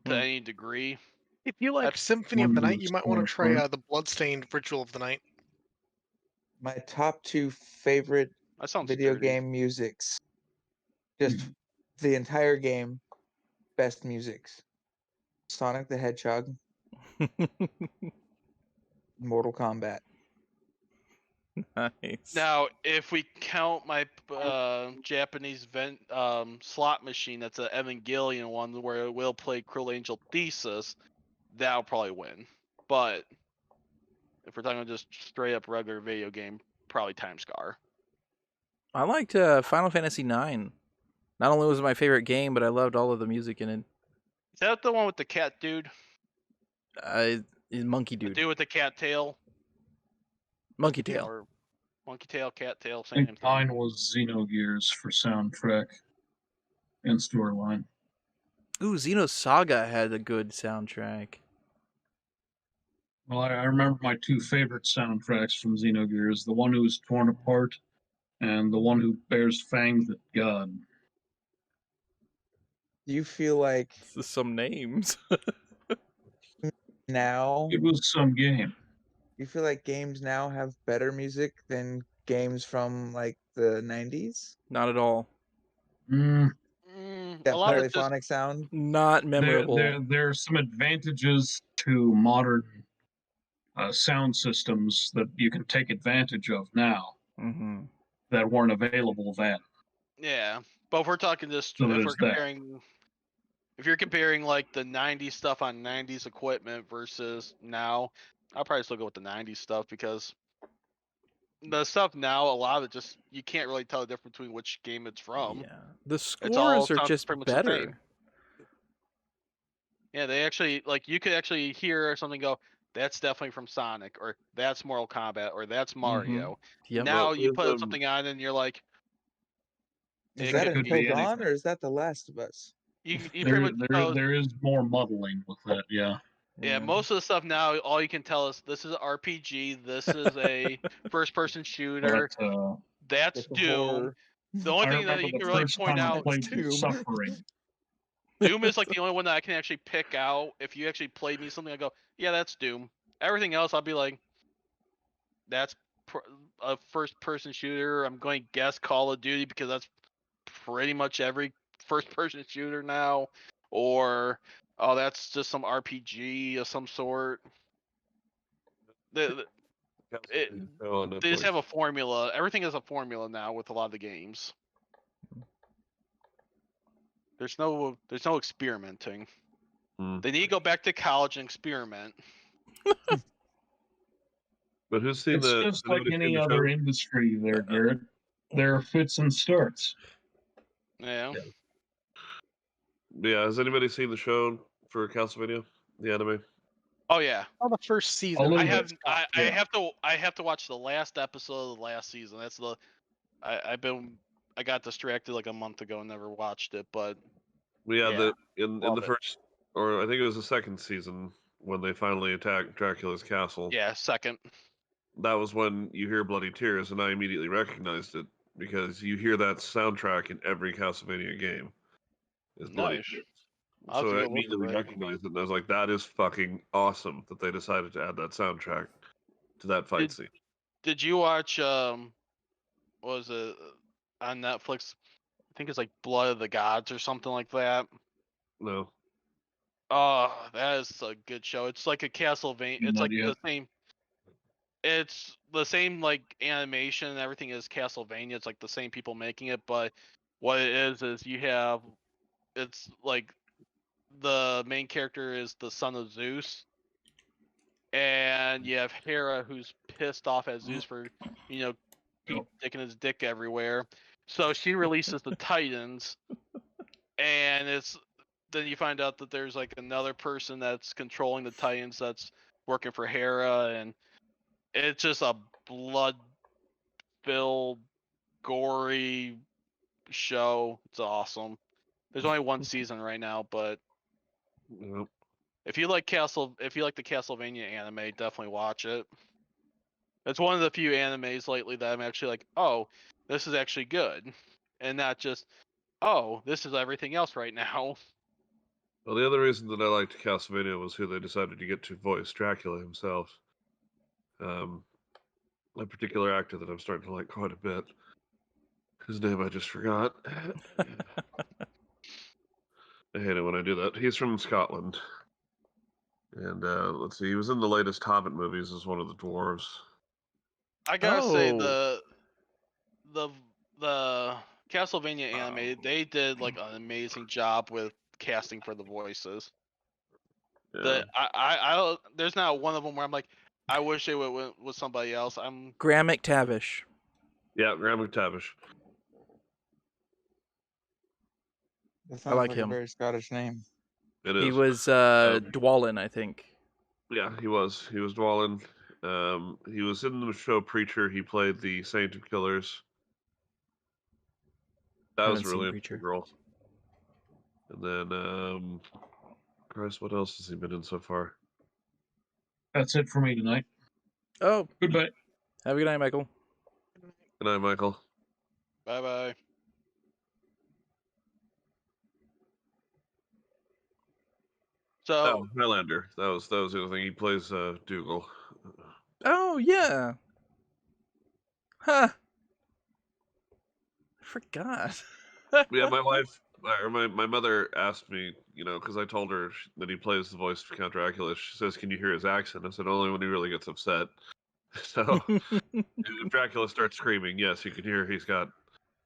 to Hmm. any degree. If you like That's Symphony of the one Night, was you might want to more try fun. the Bloodstained Ritual of the Night. My top 2 favorite That sounds video dirty. game musics. Just the entire game, best musics. Sonic the Hedgehog, Mortal Kombat. Nice. Now, if we count my Japanese slot machine, that's an Evangelion one where it will play Cruel Angel Thesis, that'll probably win. But if we're talking just straight up regular video game, probably Time Scar. I liked Final Fantasy IX. Not only was it my favorite game, but I loved all of the music in it. Is that the one with the cat dude? Monkey The Dude, dude with the cat tail? Monkey Tail. Or monkey tail, cat tail, I same think thing. mine was Xenogears for soundtrack and storyline. Ooh, Xenosaga had a good soundtrack. Well, I remember my 2 favorite soundtracks from Xenogears: the one who was torn apart, and the one who bears fangs at God. Do you feel like This is some names. now It was some game. you feel like games now have better music than games from like the 90s? Not at all. Mm, A That lot of it just polyphonic sound? Not there, memorable. there are some advantages to modern sound systems that you can take advantage of now Mm-hmm. that weren't available then. yeah. But if we're talking just So if there's we're that. comparing if you're comparing like the 90s stuff on 90s equipment versus now, I'll probably still go with the 90s stuff because the stuff now, a lot of it just you can't really tell the difference between which game it's from. Yeah, the It's all scores are sounds just pretty much the same. better. Yeah, they actually like you could actually hear something go, that's definitely from Sonic, or that's Mortal Kombat, or that's Mario. Yep. Now Well, you with, put something on and you're like, Is it that could Until be Dawn anything. or is that The Last of Us? you pretty There, much tell, there is more muddling with that. Yeah. yeah, most of the stuff now, all you can tell is this is an RPG, this is a first-person shooter, But that's It's a Doom. horror. The only I thing that remember you the can really first point time I out, played Doom. Suffering. Doom is like the only one that I can actually pick out. If you actually played me something, I go, yeah, that's Doom. Everything else, I'll be like, that's a first-person shooter. I'm going to guess Call of Duty because that's pretty much every first-person shooter now. Or, oh, that's just some RPG of some sort. It, on they just Netflix. have a formula. Everything is a formula now with a lot of the games. There's no experimenting. They need to go back to college and experiment. But who's seen It's the? just has like anybody seen any the other show? industry there, Garrett. There are fits and starts. Yeah. Yeah, has anybody seen the show for Castlevania, the anime? Oh yeah. Oh, the first A season. little I bit. have I Yeah. have to watch the last episode of the last season. That's the I got distracted like a month ago and never watched it, but Yeah, yeah, in love the it. first, or I think it was the second season when they finally attacked Dracula's castle. Yeah, second. That was when you hear Bloody Tears, and I immediately recognized it because you hear that soundtrack in every Castlevania game. Is Bloody Nice. Tears. I'll have So to I go look for immediately that. recognized it, and I was like, "That is fucking awesome!" That they decided to add that soundtrack to that fight scene. Did you watch what was it on Netflix? I think it's like Blood of the Gods or something like that. No, Oh, that is a good show. It's like a Castlevania. It's Not like yet. the same. It's the same like animation and everything as Castlevania. It's like the same people making it, but what it is you have it's like the main character is the son of Zeus, and you have Hera who's pissed off at Zeus for keep sticking his dick everywhere. So she releases the Titans, and then you find out that there's like another person that's controlling the Titans that's working for Hera, and it's just a blood-filled, gory show. It's awesome. There's only one season right now, but no. if you like the Castlevania anime, definitely watch it. It's one of the few animes lately that I'm actually like, oh, this is actually good, and not just, oh, this is everything else right now. Well, the other reason that I liked Castlevania was who they decided to get to voice Dracula himself. A particular actor that I'm starting to like quite a bit. Whose name I just forgot. I hate it when I do that. He's from Scotland. And let's see, he was in the latest Hobbit movies as one of the dwarves. I gotta say Oh. the Castlevania anime, they did like an amazing job with casting for the voices. Yeah. I there's not one of them where I'm like, I wish they went with somebody else. Graham McTavish. Yeah, Graham McTavish. That I sounds like like him. a very Scottish name. It is. He was Dwalin, I think. Yeah, he was. He was Dwalin. He was in the show Preacher. He played the Saint of Killers. That was Haven't a seen really Preacher. interesting role. And then, Christ, what else has he been in so far? That's it for me tonight. Oh, Goodbye. have a good night, Michael. Good night, Michael. Bye bye. So Highlander. That was the other thing. He plays Dougal. Oh yeah. Huh. I forgot. Yeah, my wife or my mother asked me, because I told her that he plays the voice of Count Dracula. She says, "Can you hear his accent?" I said, "Only when he really gets upset." So if Dracula starts screaming, yes, you can hear he's got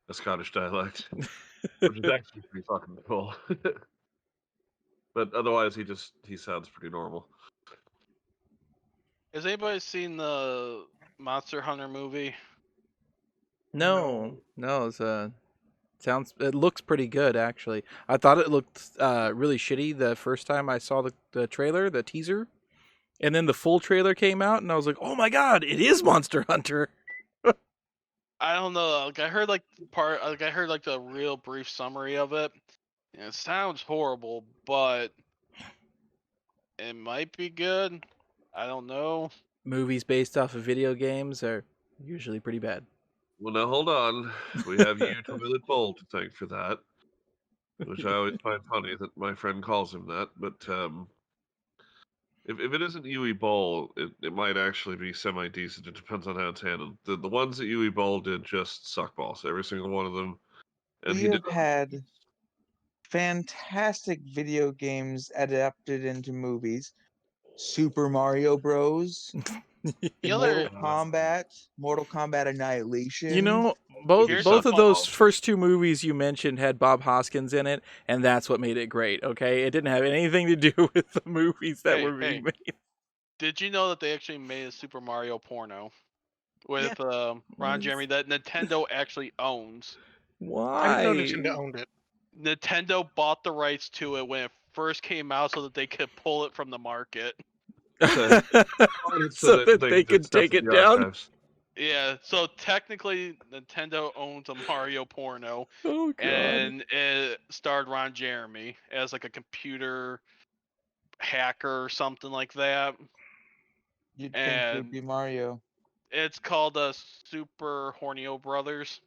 a Scottish dialect, which is actually pretty fucking cool. But otherwise, he sounds pretty normal. has anybody seen the Monster Hunter movie? No, it's it looks pretty good actually. I thought it looked really shitty the first time I saw the trailer, the teaser. And then the full trailer came out and I was like, "Oh my god, it is Monster Hunter." I don't know. Like I heard the real brief summary of it. And it sounds horrible, but it might be good. I don't know. Movies based off of video games are usually pretty bad. Well, now hold on. We have you, Toilet Bowl, to thank for that, which I always find funny that my friend calls him that. But if it isn't Yui Bowl, it might actually be semi decent. It depends on how it's handled. The ones that Yui Bowl did just suck balls, every single one of them. And We he did have had fantastic video games adapted into movies. Super Mario Bros. The Mortal other Kombat Annihilation. You know, both Here's both a of those ball. first two movies you mentioned had Bob Hoskins in it, and that's what made it great. Okay, it didn't have anything to do with the movies that were being made. Did you know that they actually made a Super Mario porno with What Ron is- Jeremy that Nintendo actually owns? I didn't know Why? Nintendo owned it. Nintendo bought the rights to it when it first came out so that they could pull it from the market. So So that they could could stuff take in it the down. archives. Yeah, so technically Nintendo owns a Mario porno, Oh god. and it starred Ron Jeremy as like a computer hacker or something like that. You'd think it would And be Mario. it's called Super Hornio Brothers.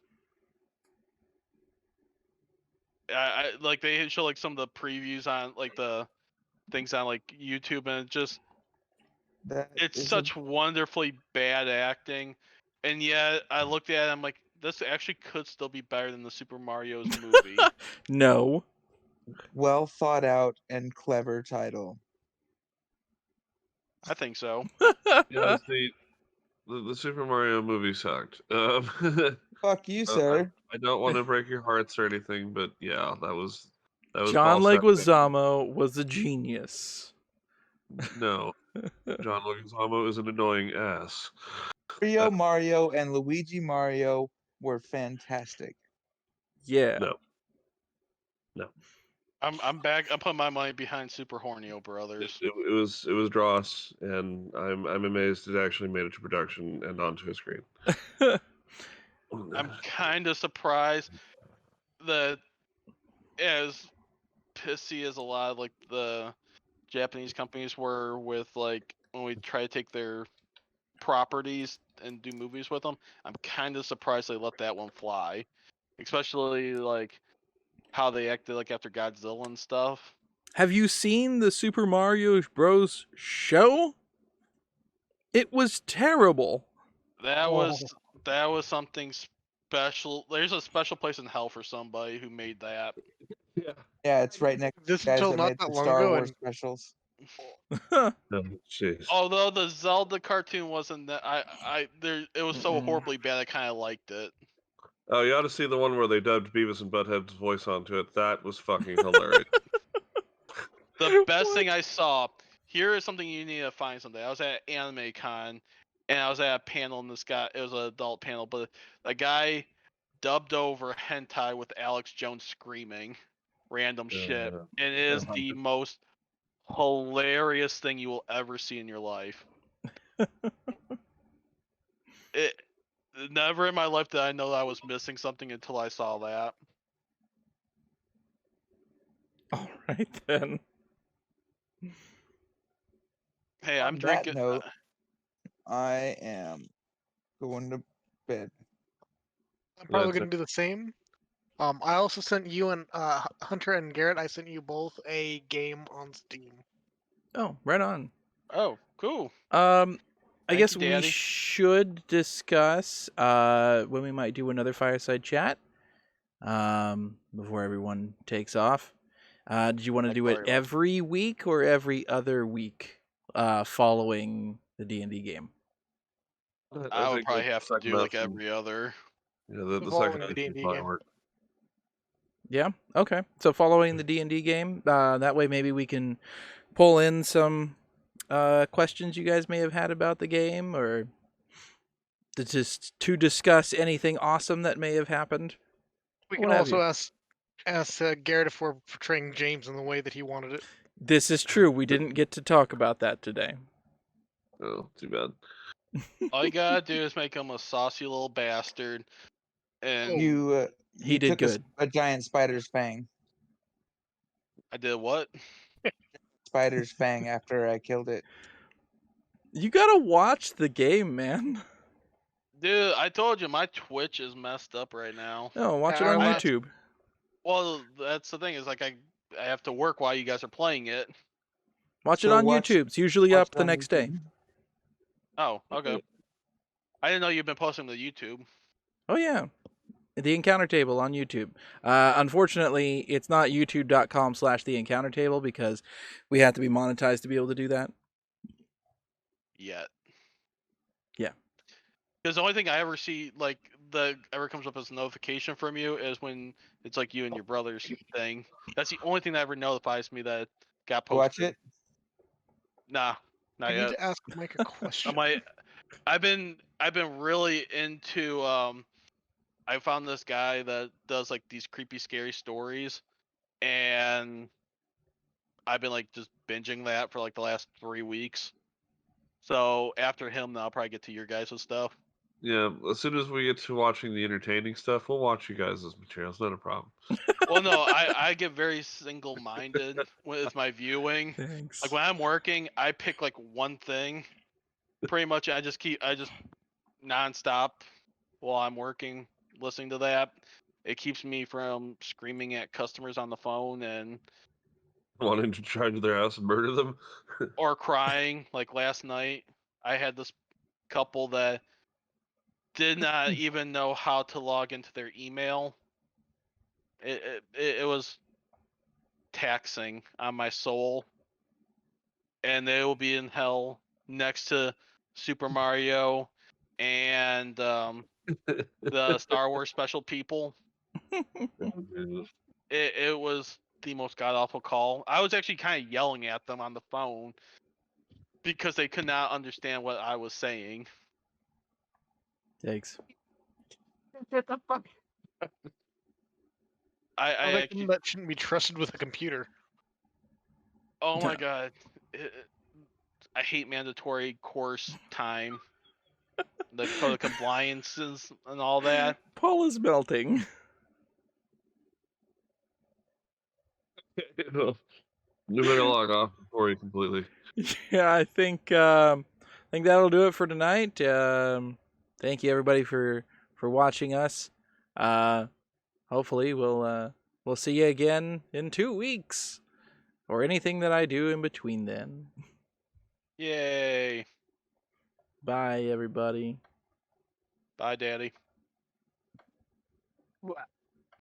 I like they show like some of the previews on like the things on like YouTube, and That it's is such wonderfully bad acting, and yet I looked at it, I'm like, this actually could still be better than the Super Mario's movie. No. a well thought out and clever title. I think so. Yeah, the Super Mario movie sucked. Fuck you, sir. I don't want to break your hearts or anything, but yeah, that was John ball sack. Leguizamo was a genius. No, John Leguizamo is an annoying ass. Mario Mario and Luigi Mario were fantastic. Yeah. No, I'm back. I'm putting my money behind Super Hornio Brothers. it was dross, and I'm amazed it actually made it to production and onto a screen. I'm kind of surprised that as pissy as a lot of like the Japanese companies were with like when we try to take their properties and do movies with them, I'm kind of surprised they let that one fly, especially like how they acted like after Godzilla and stuff. Have you seen the Super Mario Bros. Show? It was terrible. That was something special. There's a special place in hell for somebody who made that. Yeah, it's right next to This the guys until that not made that the long Star ago, Wars and specials. Oh, jeez. Although the Zelda cartoon wasn't that, it was so Mm-mm. horribly bad. I kind of liked it. Oh, you ought to see the one where they dubbed Beavis and Butthead's voice onto it. That was fucking hilarious. The best thing I saw. Here is something you need to find someday. I was at Anime Con, and I was at a panel, and it was an adult panel, but a guy dubbed over hentai with Alex Jones screaming random shit, and it is the most hilarious thing you will ever see in your life. Never in my life did I know that I was missing something until I saw that. All right then. Hey, I'm On that drinking. note, I am going to bed. I'm probably That's going to do the same. I also sent you and Hunter and Garrett. I sent you both a game on Steam. Oh, right on. Oh, cool. I Thank guess you, we Daddy. should discuss when we might do another fireside chat. Before everyone takes off. Did you want to Like do it Mario. every week or every other week following the D&D game? I would think probably the have to second do like option- every other. Yeah, the Following second the option D&D probably game. work. Yeah. Okay. So following the D&D game, that way maybe we can pull in some questions you guys may have had about the game, or to discuss anything awesome that may have happened. We What can have also you? ask Garrett if we're portraying James in the way that he wanted it. This is true. We didn't get to talk about that today. Oh, too bad. All you gotta do is make him a saucy little bastard, and You He you did took good. a giant spider's fang. I did what? Spider's fang after I killed it. You gotta watch the game, man. Dude, I told you my Twitch is messed up right now. No, watch it I on watched- YouTube. Well, that's the thing is like I have to work while you guys are playing it. Watch it So on watch- YouTube. It's usually watch up it the on next day. YouTube. Oh, okay. I didn't know you've been posting to YouTube. Oh yeah, the encounter table on YouTube. Unfortunately, it's not youtube.com/the encounter table because we have to be monetized to be able to do that. Yet. Yeah. Because the only thing I ever see like that ever comes up as a notification from you is when it's like you and your brother's thing. That's the only thing that ever notifies me that it got posted. Watch it. Nah, not I need yet. to ask Mike a question. I've been really into I found this guy that does like these creepy scary stories, and I've been like just binging that for like the last 3 weeks. So after him, then I'll probably get to your guys' stuff. Yeah, as soon as we get to watching the entertaining stuff, we'll watch you guys' materials. Not a problem. Well, no, I get very single-minded with my viewing. Thanks. Like when I'm working, I pick like one thing. Pretty much, I just nonstop while I'm working, listening to that. It keeps me from screaming at customers on the phone and Wanting to try to their house and murder them. or crying. Like last night, I had this couple that did not even know how to log into their email. It was taxing on my soul, and they will be in hell next to Super Mario and the Star Wars special people. It was the most god awful call. I was actually kind of yelling at them on the phone because they could not understand what I was saying. Thanks. Get the fuck. I Like actually, that shouldn't be trusted with a computer. oh my god, I hate mandatory course time, the code of compliances and all that. Paul is melting. You better log off before you completely. Yeah, I think that'll do it for tonight. Thank you everybody for watching us. Hopefully we'll see you again in 2 weeks, or anything that I do in between then. Yay! Bye everybody. Bye, Daddy. What?